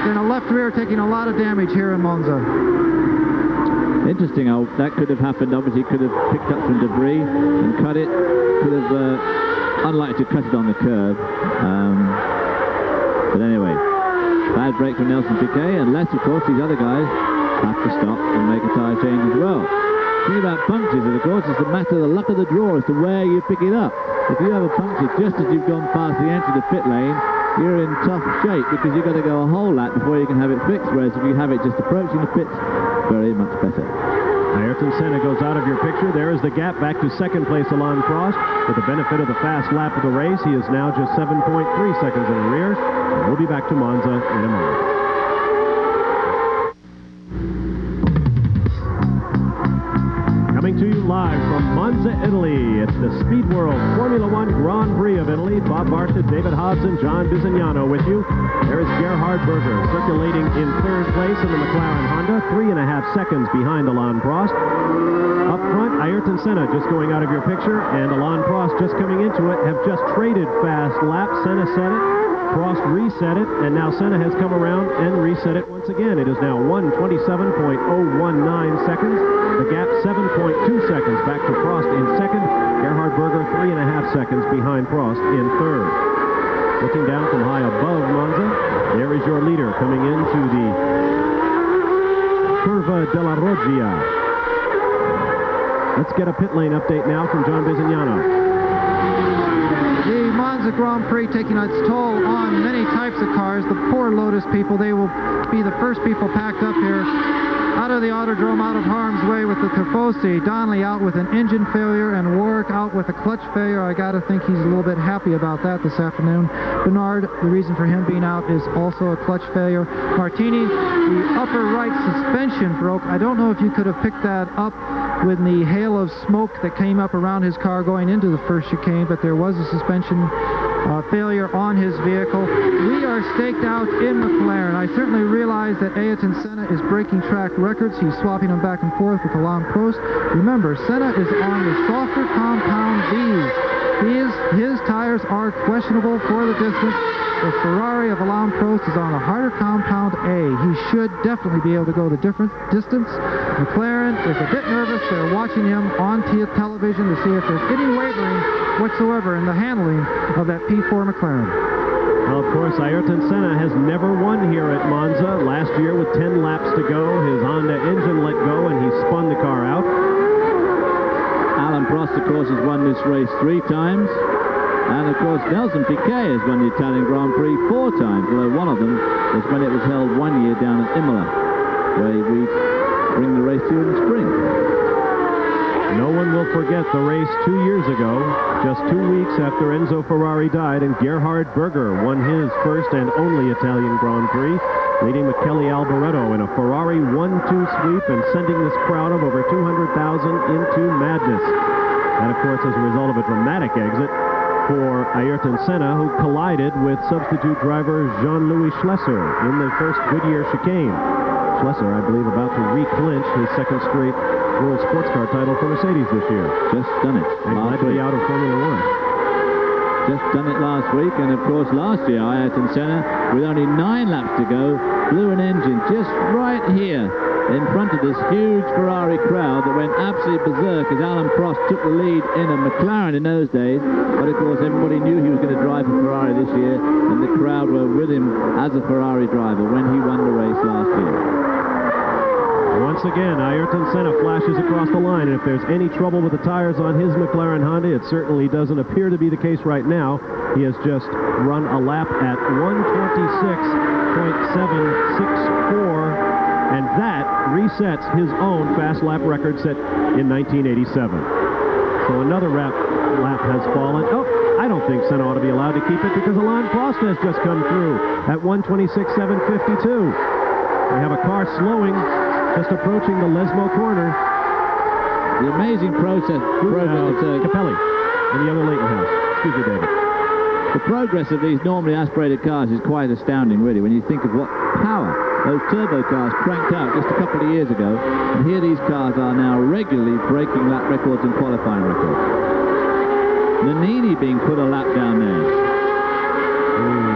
than a left rear taking a lot of damage here in Monza? Interesting how that could have happened. Obviously, could have picked up some debris and cut it. Could have, unlikely to cut it on the curb. But anyway, bad break from Nelson Piquet, unless, of course, these other guys have to stop and make a tyre change as well. The thing about punctures is, of course, it's a matter of the luck of the draw as to where you pick it up. If you have a puncture just as you've gone past the entry to the pit lane, you're in tough shape because you've got to go a whole lap before you can have it fixed, whereas if you have it just approaching the pits, very much better. Ayrton Senna goes out of your picture. There is the gap back to second place, Alain Prost. With the benefit of the fast lap of the race, he is now just 7.3 seconds in the rear. And we'll be back to Monza in a moment. Coming to you live from Monza, Italy. It's the Speed World Formula One Grand Prix of Italy. Bob Barcia, David Hobbs, and John Bisignano with you. There is Gerhard Berger circulating in third place in the McLaren Honda, 3.5 seconds behind Alain Prost. Up front, Ayrton Senna just going out of your picture, and Alain Prost just coming into it, have just traded fast laps. Senna set it, Prost reset it, and now Senna has come around and reset it once again. It is now 1:27.019 seconds. The gap 7.2 seconds back to Prost in second. Gerhard Berger 3.5 seconds behind Prost in third. Looking down from high above Monza, there is your leader coming into the Curva della Roggia. Let's get a pit lane update now from John Bisignano. The Monza Grand Prix taking its toll on many types of cars. The poor Lotus people, they will be the first people packed up here out of the Autodrome, out of harm's way with the Tifosi. Donnelly out with an engine failure and Warwick out with a clutch failure. I got to think he's a little bit happy about that this afternoon. Bernard, the reason for him being out is also a clutch failure. Martini, the upper right suspension broke. I don't know if you could have picked that up with the hail of smoke that came up around his car going into the first chicane, but there was a suspension failure on his vehicle. We are staked out in McLaren. I certainly realize that Ayrton Senna is breaking track records. He's swapping them back and forth with Alain Prost. Remember, Senna is on the softer compound Bs. His tires are questionable for the distance. The Ferrari of Alain Prost is on a harder compound A. He should definitely be able to go the different distance. McLaren is a bit nervous. They're watching him on television to see if there's any wavering whatsoever in the handling of that P4 McLaren. Well, of course, Ayrton Senna has never won here at Monza. Last year, with 10 laps to go, his Honda engine let go and he spun the car out. Alain Prost, of course, has won this race 3 times. And, of course, Nelson Piquet has won the Italian Grand Prix 4 times, although one of them was when it was held 1 year down at Imola, where we bring the race to you in the spring. No one will forget the race 2 years ago, just 2 weeks after Enzo Ferrari died, and Gerhard Berger won his first and only Italian Grand Prix, leading Michele Alboreto in a Ferrari 1-2 sweep and sending this crowd of over 200,000 into madness. And, of course, as a result of a dramatic exit for Ayrton Senna, who collided with substitute driver Jean-Louis Schlesser in the first Goodyear chicane. Schlesser, I believe, about to re-clinch his second straight World Sports Car title for Mercedes this year. Just done it. And glad to be out of Formula One. Just done it last week, and of course last year Ayrton Senna, with only 9 laps to go, blew an engine just right here in front of this huge Ferrari crowd that went absolutely berserk as Alain Prost took the lead in a McLaren in those days. But of course everybody knew he was going to drive a Ferrari this year, and the crowd were with him as a Ferrari driver when he won the race last year. Once again, Ayrton Senna flashes across the line, and if there's any trouble with the tires on his McLaren Honda, it certainly doesn't appear to be the case right now. He has just run a lap at 1:26.764. and that resets his own fast lap record set in 1987. So another lap has fallen. Oh, I don't think Senna ought to be allowed to keep it because Alain Prost has just come through at 1:26.752. We have a car slowing, just approaching the Lesmo corner. The amazing progress Capelli and the other Leighton House. Excuse me, David. The progress of these normally aspirated cars is quite astounding, really, when you think of what power those turbo cars cranked out just a couple of years ago. And here these cars are now regularly breaking lap records and qualifying records. Nannini being put a lap down there.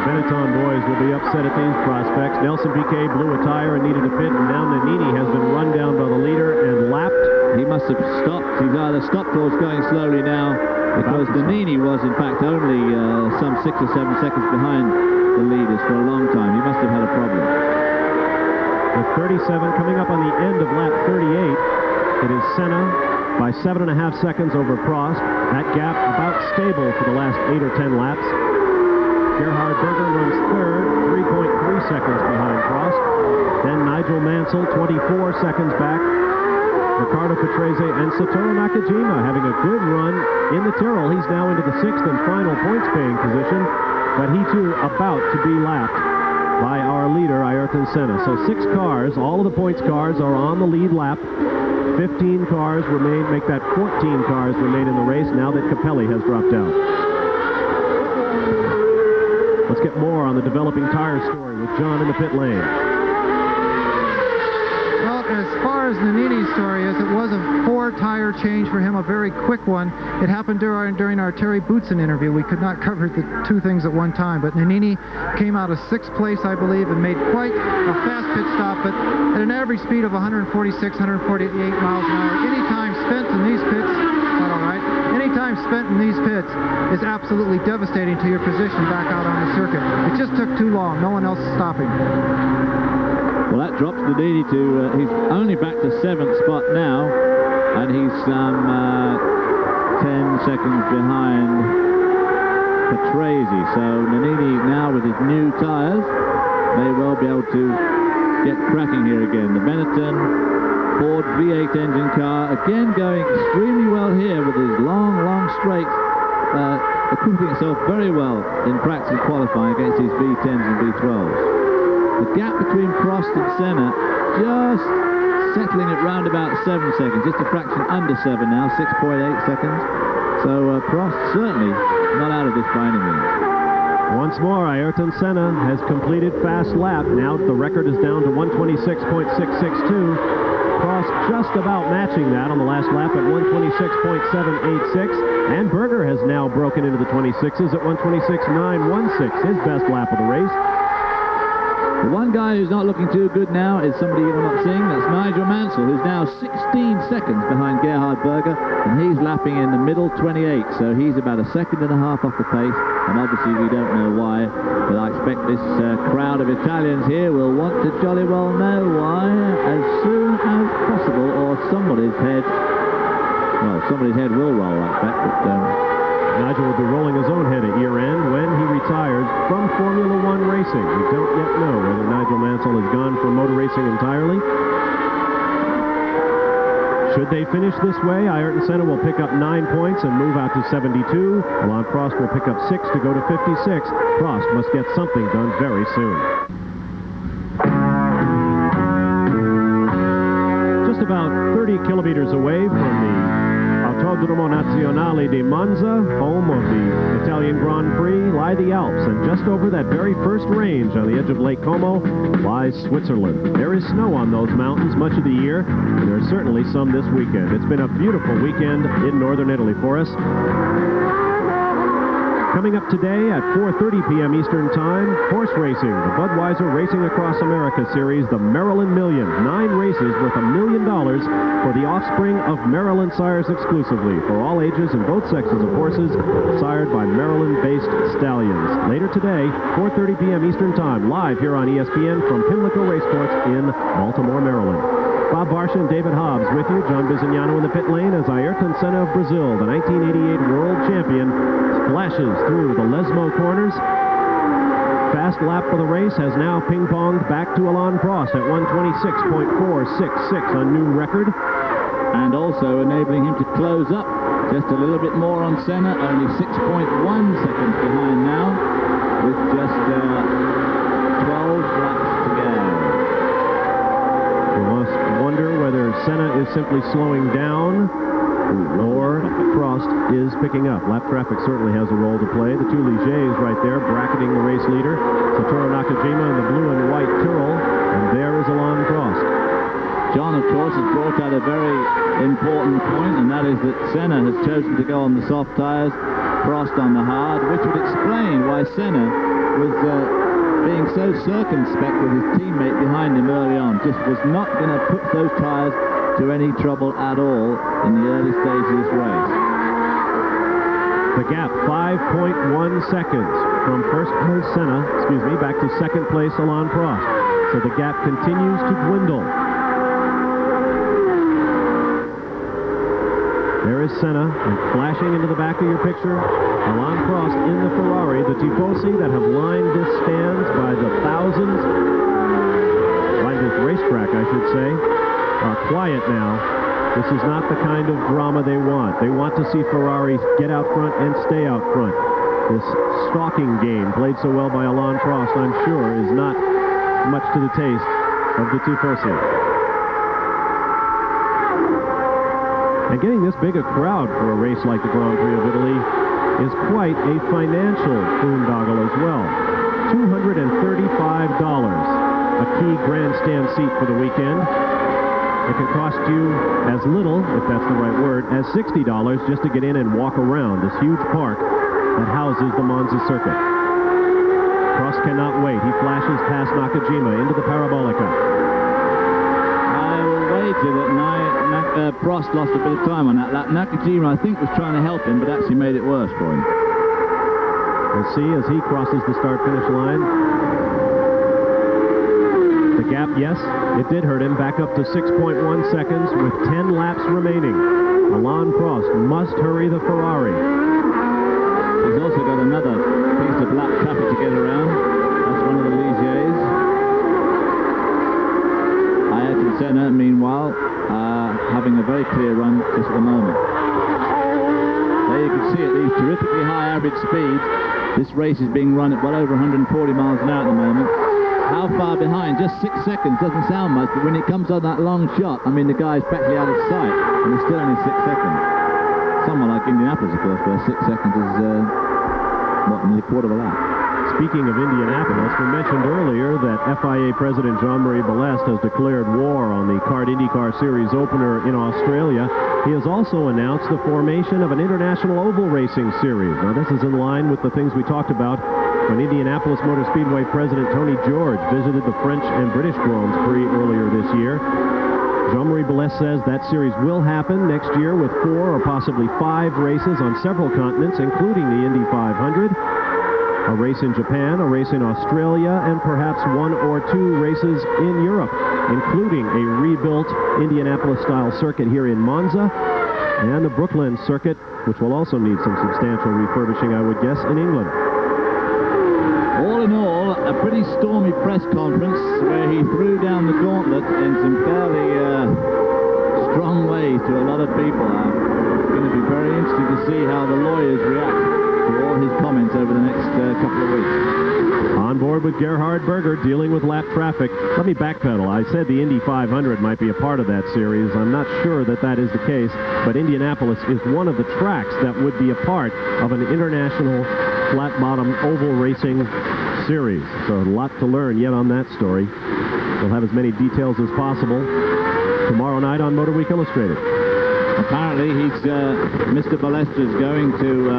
Benetton boys will be upset at these prospects. Nelson Piquet blew a tire and needed a pit, and now Nannini has been run down by the leader and lapped. He must have stopped. He's either stopped or is going slowly now, because Nannini was in fact only some 6 or 7 seconds behind the leaders for a long time. He must have had a problem. With 37 coming up on the end of lap 38, it is Senna by 7.5 seconds over Prost. That gap about stable for the last 8 or 10 laps. Gerhard Berger runs third, 3.3 seconds behind Prost. Then Nigel Mansell, 24 seconds back. Riccardo Patrese and Satoru Nakajima having a good run in the Tyrrell. He's now into the 6th and final points-paying position, but he too about to be lapped by our leader, Ayrton Senna. So 6 cars, all of the points cars, are on the lead lap. 15 cars remain, make that 14 cars remain in the race now that Capelli has dropped out. Let's get more on the developing tire story with John in the pit lane. Well, as far as Nannini's story is, it was a 4-tire change for him, a very quick one. It happened during our Terry Boutsen interview. We could not cover the 2 things at one time, but Nannini came out of 6th place, I believe, and made quite a fast pit stop, but at an average speed of 146, 148 miles an hour. Any time spent in these pits, not all right. Any time spent in these pits is absolutely devastating to your position back out on the circuit. It just took too long. No one else is stopping. Well, that drops Nannini to, he's only back to 7th spot now, and he's some 10 seconds behind Patrese. So Nannini now with his new tires may well be able to get cracking here again. The Benetton Ford V8 engine car again going extremely well here with his long straights, equipping itself very well in practice and qualifying against these V10s and V12s. The gap between Prost and Senna just settling at round about 7 seconds, just a fraction under 7 now, 6.8 seconds. So Prost certainly not out of this by any means. Once more, Ayrton Senna has completed fast lap. Now the record is down to 126.662. Prost just about matching that on the last lap at 126.786. And Berger has now broken into the 26s at 126.916, his best lap of the race. The one guy who's not looking too good now is somebody you're not seeing. That's Nigel Mansell, who's now 16 seconds behind Gerhard Berger, and he's lapping in the middle 28, so he's about 1.5 seconds off the pace, and obviously we don't know why, but I expect this crowd of Italians here will want to jolly well know why as soon as possible, or somebody's head will roll, I expect, but Nigel will be rolling his own head at year-end when he retires from Formula One racing. We don't yet know whether Nigel Mansell has gone from motor racing entirely. Should they finish this way, Ayrton Senna will pick up 9 points and move out to 72. Alain Prost will pick up 6 to go to 56. Prost must get something done very soon. Just about 30 kilometers away from the Autodromo Nazionale di Monza, home of the Italian Grand Prix, lie the Alps, and just over that very first range on the edge of Lake Como lies Switzerland. There is snow on those mountains much of the year, and there's certainly some this weekend. It's been a beautiful weekend in northern Italy for us. Coming up today at 4:30 p.m. Eastern Time, horse racing, the Budweiser Racing Across America Series, the Maryland Million. 9 races worth $1 million for the offspring of Maryland sires exclusively, for all ages and both sexes of horses, sired by Maryland-based stallions. Later today, 4:30 p.m. Eastern Time, live here on ESPN from Pimlico Racecourse in Baltimore, Maryland. Bob Barsha and David Hobbs with you. John Bizignano in the pit lane as Ayrton Senna of Brazil, the 1988 world champion, flashes through the Lesmo corners. Fast lap for the race has now ping-ponged back to Alain Prost at 126.466, a new record. And also enabling him to close up just a little bit more on Senna, only 6.1 seconds behind now, with just 12 laps to go. Senna is simply slowing down, or Prost is picking up. Lap traffic certainly has a role to play. The two Ligets right there bracketing the race leader, Satoru Nakajima in the blue and white Tyrrell, and there is Alain Prost. John, of course, has brought out a very important point, and that is that Senna has chosen to go on the soft tyres, Prost on the hard, which would explain why Senna was being so circumspect with his teammate behind him early on. Just was not going to put those tyres to any trouble at all in the early stages of this race. The gap, 5.1 seconds from first place Senna, back to second place Alain Prost. So the gap continues to dwindle. There is Senna, and flashing into the back of your picture, Alain Prost in the Ferrari. The Tifosi that have lined this stands by the thousands, lined this racetrack, I should say, are quiet now. This is not the kind of drama they want. They want to see Ferrari get out front and stay out front. This stalking game, played so well by Alain Prost, I'm sure, is not much to the taste of the Tifosi. And getting this big a crowd for a race like the Grand Prix of Italy is quite a financial boondoggle as well. $235, a key grandstand seat for the weekend. It can cost you as little, if that's the right word, as $60 just to get in and walk around this huge park that houses the Monza circuit. Prost cannot wait. He flashes past Nakajima into the Parabolica. I will wager that Prost lost a bit of time on that lap. Nakajima, I think, was trying to help him, but actually made it worse for him. We'll see as he crosses the start-finish line. The gap, yes, it did hurt him, back up to 6.1 seconds with 10 laps remaining. Alain Prost must hurry the Ferrari. He's also got another piece of lap traffic to get around. That's one of the Ligets. Ayrton Senna, meanwhile, having a very clear run just at the moment. There you can see it, these terrifically high average speeds. This race is being run at well over 140 miles an hour at the moment. How far behind? Just 6 seconds. Doesn't sound much, but when it comes on that long shot, I mean, the guy's practically out of sight, and it's still only 6 seconds. Someone like Indianapolis, of course, where 6 seconds is, nearly a quarter of a lap. Speaking of Indianapolis, we mentioned earlier that FIA President Jean-Marie Balest has declared war on the CART IndyCar Series opener in Australia. He has also announced the formation of an international oval racing series. Now, this is in line with the things we talked about when Indianapolis Motor Speedway President Tony George visited the French and British Grand Prix earlier this year. Jean-Marie Balest says that series will happen next year with 4 or possibly 5 races on several continents, including the Indy 500, a race in Japan, a race in Australia, and perhaps 1 or 2 races in Europe, including a rebuilt Indianapolis-style circuit here in Monza, and the Brooklyn circuit, which will also need some substantial refurbishing, I would guess, in England. All in all, a pretty stormy press conference where he threw down the gauntlet in some fairly strong ways to a lot of people. It's going to be very interesting to see how the lawyers react to all his comments over the next couple of weeks. On board with Gerhard Berger, dealing with lap traffic. Let me backpedal. I said the Indy 500 might be a part of that series. I'm not sure that that is the case, but Indianapolis is one of the tracks that would be a part of an international flat-bottom oval racing series. So a lot to learn yet on that story. We'll have as many details as possible tomorrow night on Motor Week Illustrated. Apparently, Mr. Balestra is going to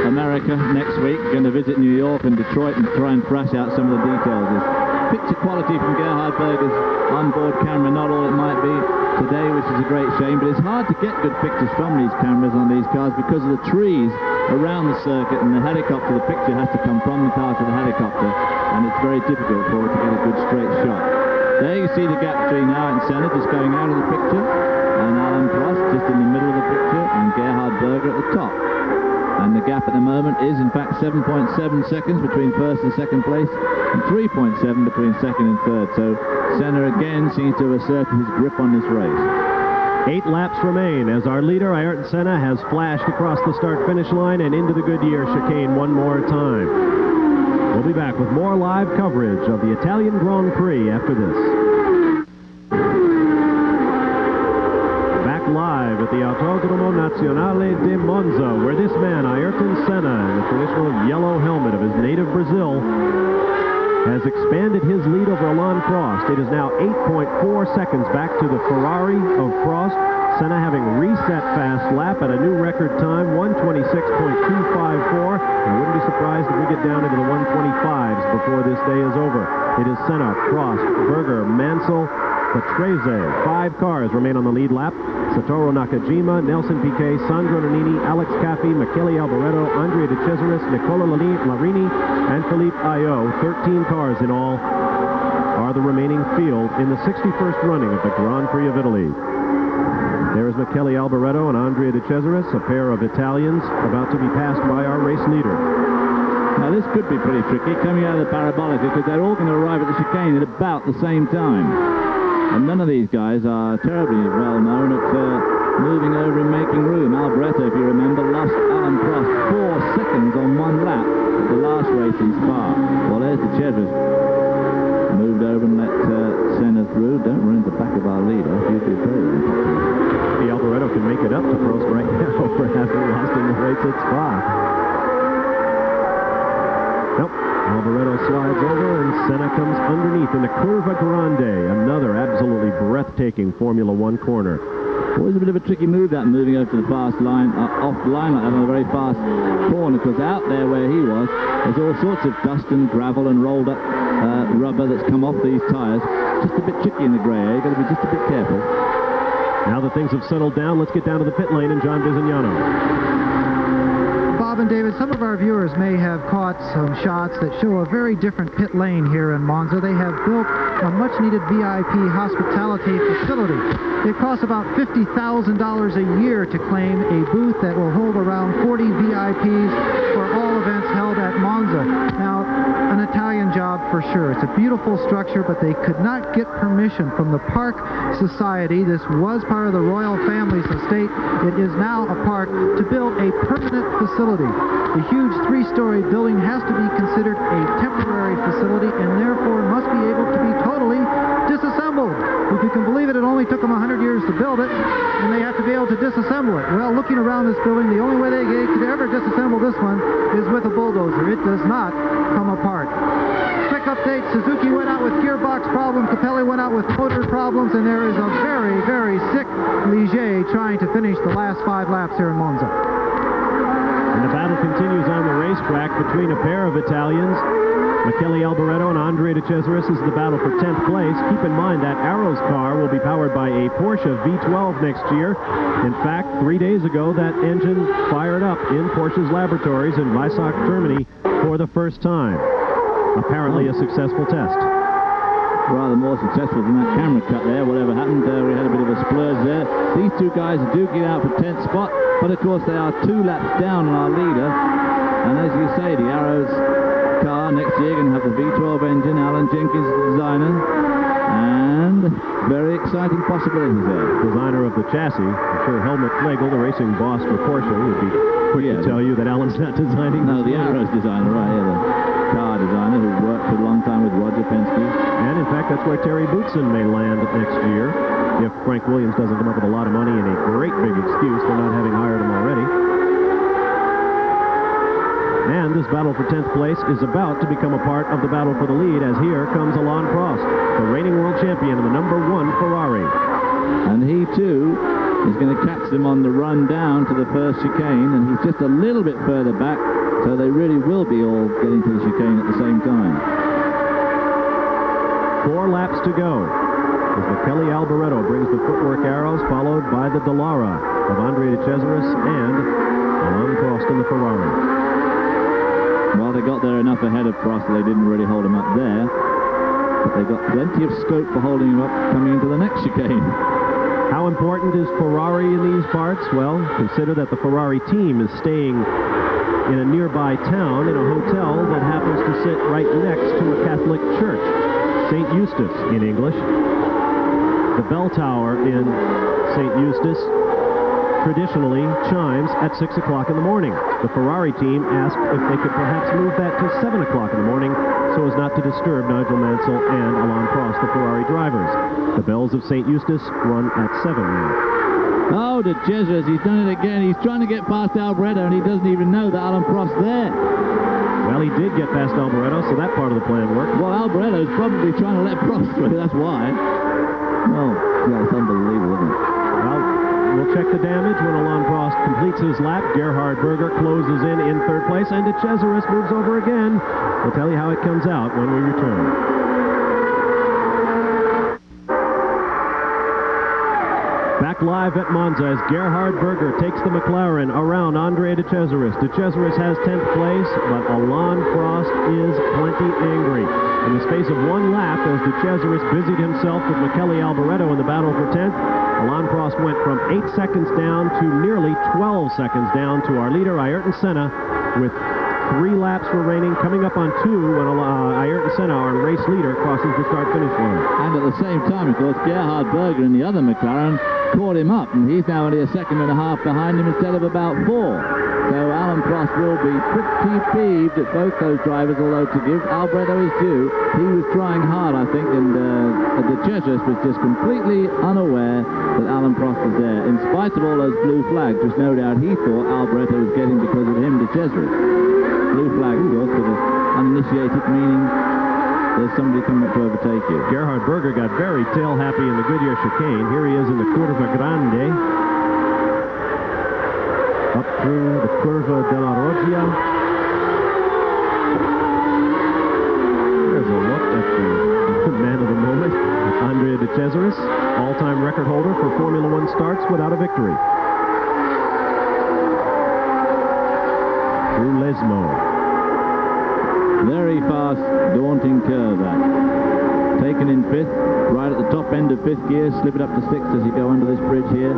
America next week, going to visit New York and Detroit and try and thrash out some of the details. There's picture quality from Gerhard Berger's onboard camera, not all it might be today, which is a great shame, but it's hard to get good pictures from these cameras on these cars because of the trees around the circuit, and the helicopter, the picture has to come from the car to the helicopter, and it's very difficult for it to get a good straight shot. There you see the gap between Ayrton Senna just going out of the picture, and Alain Prost just in the middle of the picture, and Gerhard Berger at the top. And the gap at the moment is in fact 7.7 seconds between first and second place, and 3.7 between second and third. So Senna again seems to have asserted his grip on this race. 8 laps remain as our leader, Ayrton Senna, has flashed across the start-finish line and into the Goodyear chicane one more time. We'll be back with more live coverage of the Italian Grand Prix after this. live at the Autodromo Nazionale di Monza, where this man, Ayrton Senna, in the traditional yellow helmet of his native Brazil, has expanded his lead over Alain Prost. It is now 8.4 seconds back to the Ferrari of Prost. Senna having reset fast lap at a new record time, 126.254. I wouldn't be surprised if we get down into the 125s before this day is over. It is Senna, Prost, Berger, Mansell, Patrese. 5 cars remain on the lead lap. Satoru Nakajima, Nelson Piquet, Sandro Nannini, Alex Caffi, Michele Alboreto, Andrea De Cesaris, Nicola Larini, and Philippe Ayot. 13 cars in all are the remaining field in the 61st running of the Grand Prix of Italy. There's Michele Alboreto and Andrea De Cesaris, a pair of Italians about to be passed by our race leader. Now this could be pretty tricky coming out of the parabolic, because they're all going to arrive at the chicane at about the same time. And none of these guys are terribly well known at moving over and making room. Alboreto, if you remember, lost Alain Prost 4 seconds on one lap at the last race in Spa. Well, there's De Cesaris. Moved over and let Senna through. Don't ruin the back of our leader. He'll be very unpopular. Alboreto can make it up to Prost right now for having lost in the race at Spa. Nope. Alboreto slides over and Senna comes underneath in the Curva Grande. Another absolutely breathtaking Formula One corner. Always a bit of a tricky move, that moving over to the fast line, off the line like that on a very fast corner, because out there where he was, there's all sorts of dust and gravel and rolled up rubber that's come off these tyres. Just a bit tricky in the grey area. You've got to be just a bit careful. Now that things have settled down, let's get down to the pit lane and John Bizignano. Bob and David, some of our viewers may have caught some shots that show a very different pit lane here in Monza. They have built a much-needed VIP hospitality facility. It costs about $50,000 a year to claim a booth that will hold around 40 VIPs for all events held at Monza. Now, an Italian job for sure. It's a beautiful structure, but they could not get permission from the Park Society. This was part of the royal family's estate. It is now a park to build a permanent facility. The huge 3-story building has to be considered a temporary facility and therefore must be able to be totally disassembled. If you can believe it, it only took them 100 years to build it, and they have to be able to disassemble it. Well, looking around this building, the only way they could ever disassemble this one is with a bulldozer. It does not come apart. Quick update, Suzuki went out with gearbox problems, Capelli went out with motor problems, and there is a very, very sick Ligier trying to finish the last 5 laps here in Monza. And the battle continues on the racetrack between a pair of Italians. Michele Alboreto and Andrea De Cesaris is the battle for 10th place. Keep in mind that Arrow's car will be powered by a Porsche V12 next year. In fact, 3 days ago, that engine fired up in Porsche's laboratories in Weissach, Germany for the first time. Apparently a successful test. Rather more successful than that camera cut there. Whatever happened, we had a bit of a splurge there. These two guys are duking out for 10th spot, but of course they are 2 laps down on our leader. And as you say, the Arrows car next year going to have the V12 engine. Alan Jenkins, the designer, and very exciting possibilities there. Designer of the chassis. I'm sure Helmut Flegel, the racing boss for Porsche, would be quick to tell you that Alan's not designing. No, the Arrows designer, right here, the car designer who worked for a long time with Roger Penske. And in fact, that's where Terry Boutsen may land next year, if Frank Williams doesn't come up with a lot of money and a great big excuse for not having hired him already. And this battle for 10th place is about to become a part of the battle for the lead, as here comes Alain Prost, the reigning world champion of the #1 Ferrari. And he too is going to catch them on the run down to the first chicane, and he's just a little bit further back, so they really will be all getting to the chicane at the same time. 4 laps to go as Michele Alboreto brings the footwork arrows, followed by the Dallara of Andrea De Cesaris and Alain Prost in the Ferrari. Well, they got there enough ahead of Prost that they didn't really hold him up there, but they got plenty of scope for holding him up coming into the next chicane. How important is Ferrari in these parts? Well, consider that the Ferrari team is staying in a nearby town in a hotel that happens to sit right next to a Catholic church, St. Eustace in English. The bell tower in St. Eustace traditionally chimes at 6 o'clock in the morning. The Ferrari team asked if they could perhaps move that to 7 o'clock in the morning so as not to disturb Nigel Mansell and Alain Prost, the Ferrari drivers. The bells of St. Eustace run at 7 now. Oh, De Cesaris, he's done it again. He's trying to get past Alboreto, and he doesn't even know that Alan Prost's there. Well, he did get past Alboreto, so that part of the plan worked. Well, Alboreto's probably trying to let Prost through, that's why. Well, yeah, it's unbelievable, isn't it? Well, we'll check the damage when Alain Prost completes his lap. Gerhard Berger closes in third place, and De Cesaris moves over again. We'll tell you how it comes out when we return. Back live at Monza as Gerhard Berger takes the McLaren around Andrea De Cesaris. De Cesaris has 10th place, but Alain Prost is plenty angry. In the space of one lap, as De Cesaris busied himself with Michele Alboreto in the battle for 10th, Alain Prost went from 8 seconds down to nearly 12 seconds down to our leader, Ayrton Senna, with 3 laps remaining, coming up on 2 when Ayrton Senna, our race leader, crosses the start-finish line. And at the same time, of course, Gerhard Berger in the other McLaren caught him up, and he's now only a second and a half behind him instead of about 4. So Alain Prost will be pretty peeved at both those drivers, although to give Alboreto his due, he was trying hard, I think, and De Cesaris was just completely unaware that Alain Prost was there, in spite of all those blue flags, which no doubt he thought Alboreto was getting because of him, De Cesaris. Blue flag, of course, for the uninitiated, meaning there's somebody coming up to overtake you. Gerhard Berger got very tail-happy in the Goodyear chicane. Here he is in the Curva Grande. Up through the Curva della Roggia. There's a look at the man of the moment, Andrea De Cesaris, all-time record holder for Formula One starts without a victory. Through Lesmo. Very fast, daunting curve, that. Taken in 5th, right at the top end of 5th gear, slip it up to 6th as you go under this bridge here.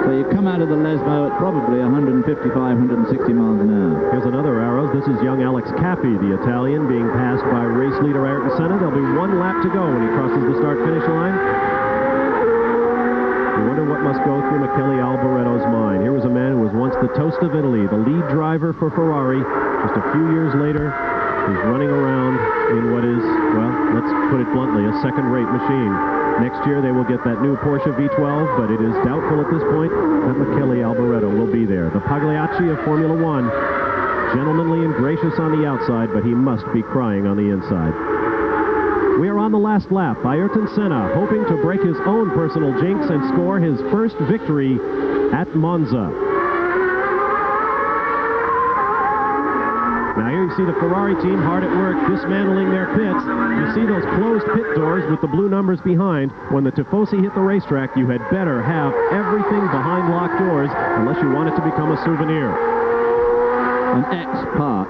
So you come out of the Lesmo at probably 155, 160 miles an hour. Here's another arrows. This is young Alex Cappy, the Italian, being passed by race leader Ayrton Senna. There'll be 1 lap to go when he crosses the start-finish line. You wonder what must go through Michele Alboreto's mind. Here was a man who was once the toast of Italy, the lead driver for Ferrari. Just a few years later, he's running around in what is, well, let's put it bluntly, a second-rate machine. Next year they will get that new Porsche V12, but it is doubtful at this point that Michele Alboreto will be there. The Pagliacci of Formula One, gentlemanly and gracious on the outside, but he must be crying on the inside. We are on the last lap. Ayrton Senna hoping to break his own personal jinx and score his first victory at Monza. Now here you see the Ferrari team hard at work dismantling their pits. You see those closed pit doors with the blue numbers behind. When the Tifosi hit the racetrack, you had better have everything behind locked doors unless you want it to become a souvenir. An X-part,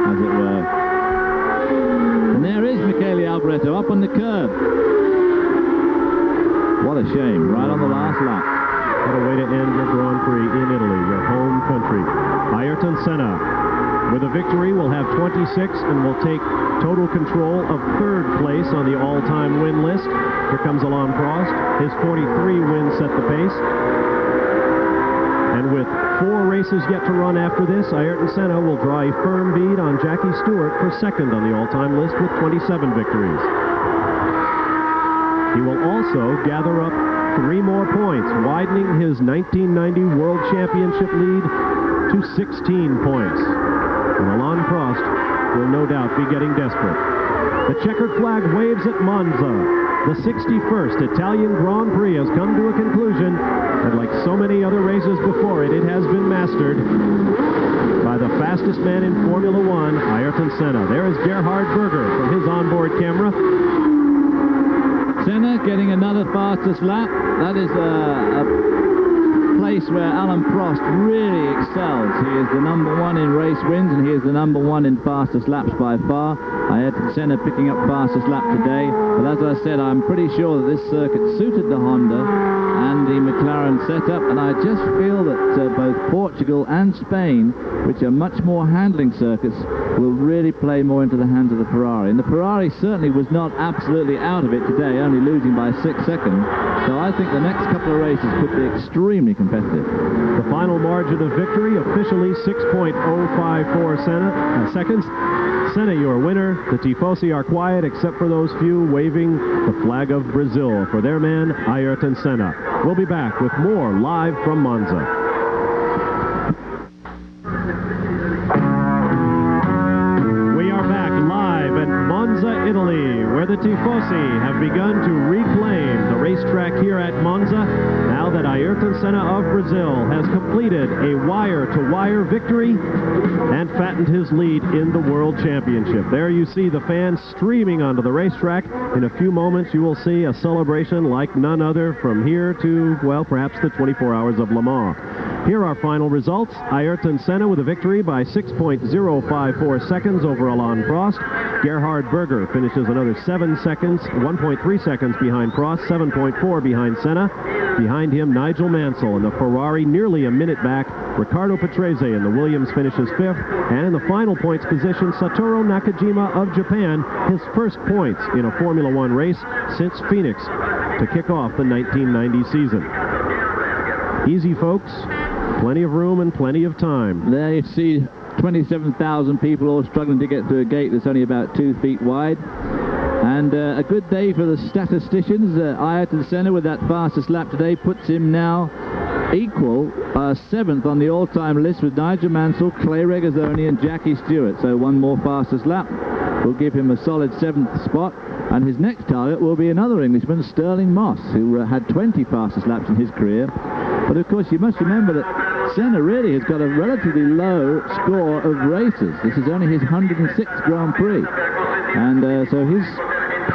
as it were. And there is Michele Alboreto up on the curb. What a shame, right on the last lap. What a way to end your Grand Prix in Italy, your home country. Ayrton Senna, with a victory, will have 26 and will take total control of 3rd place on the all-time win list. Here comes Alain Prost. His 43 wins set the pace. And with 4 races yet to run after this, Ayrton Senna will draw a firm bead on Jackie Stewart for 2nd on the all-time list with 27 victories. He will also gather up 3 more points, widening his 1990 World Championship lead to 16 points. And Alain Prost will no doubt be getting desperate. The checkered flag waves at Monza. The 61st Italian Grand Prix has come to a conclusion, and like so many other races before it, it has been mastered by the fastest man in Formula One, Ayrton Senna. There is Gerhard Berger from his onboard camera. Senna getting another fastest lap. That is a place where Alain Prost really excels. He is the #1 in race wins, and he is the #1 in fastest laps by far. Ayrton Senna picking up fastest lap today, but as I said, I'm pretty sure that this circuit suited the Honda and the McLaren setup, and I just feel that both Portugal and Spain, which are much more handling circuits, will really play more into the hands of the Ferrari. And the Ferrari certainly was not absolutely out of it today, only losing by 6 seconds. So I think the next couple of races could be extremely competitive. The final margin of victory, officially 6.054 seconds. Senna, your winner. The Tifosi are quiet except for those few waving the flag of Brazil for their man, Ayrton Senna. We'll be back with more live from Monza. Monza, Italy, where the Tifosi have begun to reclaim the racetrack here at Monza, now that Ayrton Senna of Brazil has completed a wire-to-wire victory and fattened his lead in the World Championship. There you see the fans streaming onto the racetrack. In a few moments, you will see a celebration like none other from here to, well, perhaps the 24 hours of Le Mans. Here are final results. Ayrton Senna with a victory by 6.054 seconds over Alain Prost. Gerhard Berger finishes another 7 seconds, 1.3 seconds behind Prost, 7.4 behind Senna. Behind him, Nigel Mansell in the Ferrari, nearly a minute back. Riccardo Patrese in the Williams finishes 5th. And in the final points position, Satoru Nakajima of Japan, his first points in a Formula One race since Phoenix to kick off the 1990 season. Easy, folks. Plenty of room and plenty of time. There you see 27,000 people all struggling to get through a gate that's only about 2 feet wide. And a good day for the statisticians. Ayrton Senna with that fastest lap today puts him now equal 7th on the all-time list with Nigel Mansell, Clay Regazzoni and Jackie Stewart. So one more fastest lap will give him a solid 7th spot. And his next target will be another Englishman, Sterling Moss, who had 20 fastest laps in his career. But of course you must remember that Senna really has got a relatively low score of races. This is only his 106th Grand Prix. And so his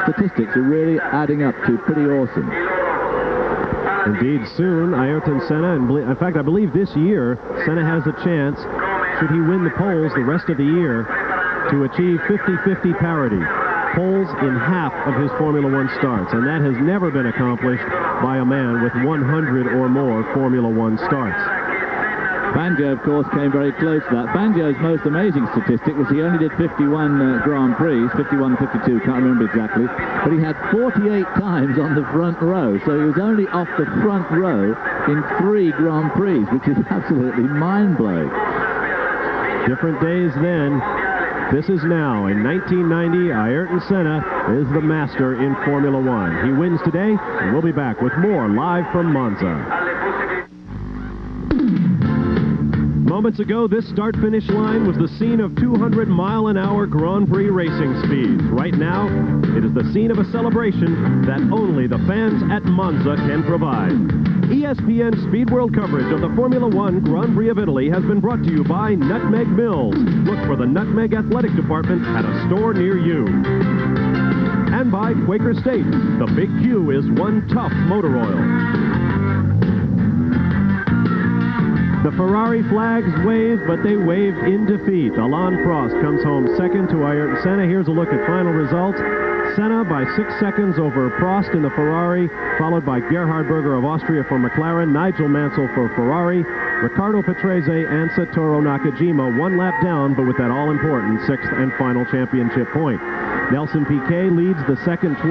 statistics are really adding up to pretty awesome. Indeed, soon, Ayrton Senna, and in fact, I believe this year, Senna has a chance, should he win the poles the rest of the year, to achieve 50-50 parity. Poles in half of his Formula One starts, and that has never been accomplished by a man with 100 or more Formula One starts. Fangio, of course, came very close to that. Fangio's most amazing statistic was he only did 51 Grand Prix, 51, 52, can't remember exactly, but he had 48 times on the front row, so he was only off the front row in 3 Grand Prix, which is absolutely mind-blowing. Different days then. This is now. In 1990, Ayrton Senna is the master in Formula One. He wins today, and we'll be back with more live from Monza. Moments ago, this start-finish line was the scene of 200-mile-an-hour Grand Prix racing speeds. Right now, it is the scene of a celebration that only the fans at Monza can provide. ESPN Speed World coverage of the Formula One Grand Prix of Italy has been brought to you by Nutmeg Mills. Look for the Nutmeg Athletic Department at a store near you. And by Quaker State. The Big Q is one tough motor oil. The Ferrari flags wave, but they wave in defeat. Alain Prost comes home second to Ayrton Senna. Here's a look at final results. Senna by 6 seconds over Prost in the Ferrari, followed by Gerhard Berger of Austria for McLaren, Nigel Mansell for Ferrari, Riccardo Patrese and Satoru Nakajima 1 lap down, but with that all-important 6th and final championship point. Nelson Piquet leads the second 6,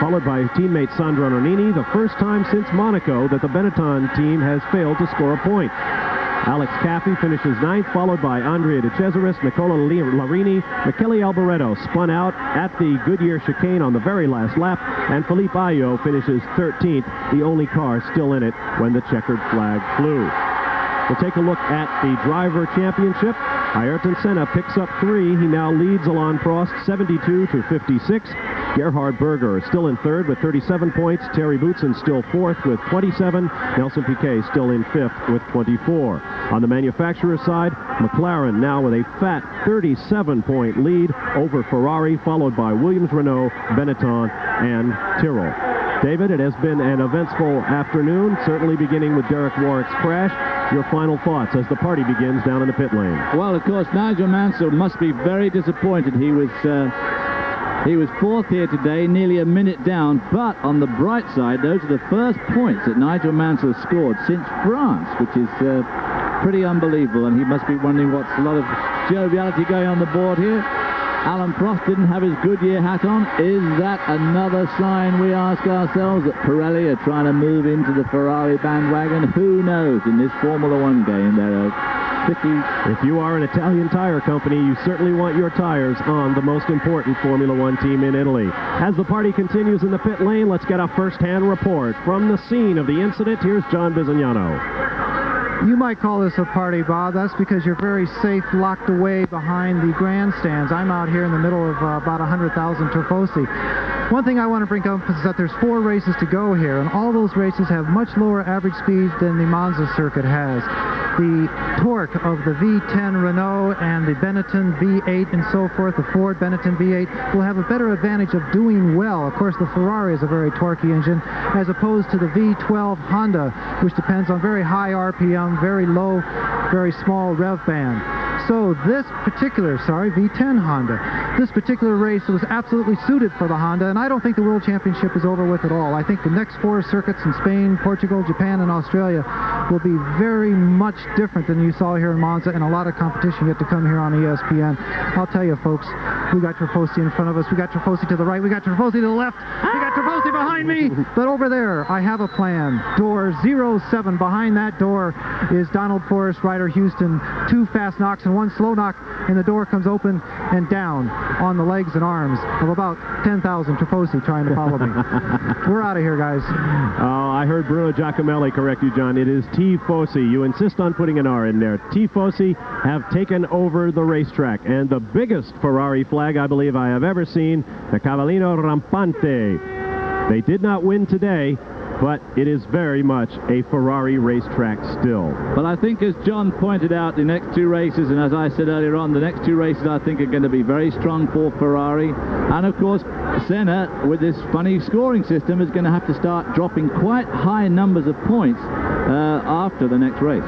followed by teammate Sandro Nannini, the first time since Monaco that the Benetton team has failed to score a point. Alex Caffey finishes 9th, followed by Andrea De Cesaris, Nicola Larini. Michele Alboreto spun out at the Goodyear chicane on the very last lap, and Felipe Ayo finishes 13th, the only car still in it when the checkered flag flew. We'll take a look at the driver championship. Ayrton Senna picks up 3. He now leads Alain Prost 72 to 56. Gerhard Berger is still in 3rd with 37 points. Terry Boutsen still 4th with 27. Nelson Piquet still in 5th with 24. On the manufacturer side, McLaren now with a fat 37-point lead over Ferrari, followed by Williams-Renault, Benetton, and Tyrrell. David, it has been an eventful afternoon, certainly beginning with Derek Warwick's crash. Your final thoughts as the party begins down in the pit lane. Well, of course, Nigel Mansell must be very disappointed. He was 4th here today, nearly a minute down, but on the bright side, those are the first points that Nigel Mansell scored since France, which is pretty unbelievable, and he must be wondering what's a lot of joviality going on the board here. Alain Prost didn't have his Goodyear hat on. Is that another sign, we ask ourselves, that Pirelli are trying to move into the Ferrari bandwagon? Who knows? In this Formula One game, there are If you are an Italian tire company, you certainly want your tires on the most important Formula One team in Italy. As the party continues in the pit lane, let's get a first-hand report from the scene of the incident. Here's John Bisognano. You might call this a party, Bob. That's because you're very safe, locked away behind the grandstands. I'm out here in the middle of about 100,000 Tifosi. One thing I want to bring up is that there's 4 races to go here, and all those races have much lower average speeds than the Monza circuit has. The torque of the V10 Renault and the Benetton V8 and so forth, the Ford Benetton V8, will have a better advantage of doing well. Of course, the Ferrari is a very torquey engine, as opposed to the V12 Honda, which depends on very high RPM, very low, very small rev band. So this particular, V10 Honda, this particular race was absolutely suited for the Honda, and I don't think the World Championship is over with at all. I think the next 4 circuits in Spain, Portugal, Japan, and Australia will be very much different than you saw here in Monza, and a lot of competition yet to come here on ESPN. I'll tell you, folks, we got Tifosi in front of us, we got Tifosi to the right, we got Tifosi to the left, we got Tifosi behind me, but over there, I have a plan. Door 07, behind that door is Donald Forrest, Ryder Houston, 2 fast knocks and 1 slow knock, and the door comes open and down on the legs and arms of about 10,000 Tifosi trying to follow me. We're out of here, guys. Oh, I heard Bruno Giacomelli correct you, John. It is Tifosi. You insist on putting an R in there. Tifosi have taken over the racetrack, and the biggest Ferrari flag I believe I have ever seen, the Cavallino Rampante. They did not win today, but it is very much a Ferrari racetrack still. But I think, as John pointed out, the next 2 races, and as I said earlier on, the next 2 races I think are going to be very strong for Ferrari. And of course, Senna, with this funny scoring system, is going to have to start dropping quite high numbers of points after the next race.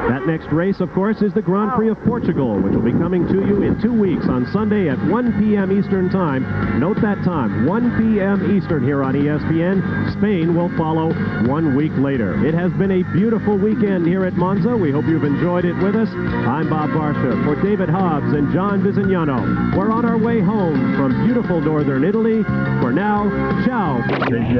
That next race, of course, is the Grand Prix of Portugal, which will be coming to you in 2 weeks on Sunday at 1 p.m. Eastern Time. Note that time, 1 p.m. Eastern here on ESPN. Spain will follow 1 week later. It has been a beautiful weekend here at Monza. We hope you've enjoyed it with us. I'm Bob Barsha for David Hobbs and John Bisognano. We're on our way home from beautiful northern Italy. For now, ciao.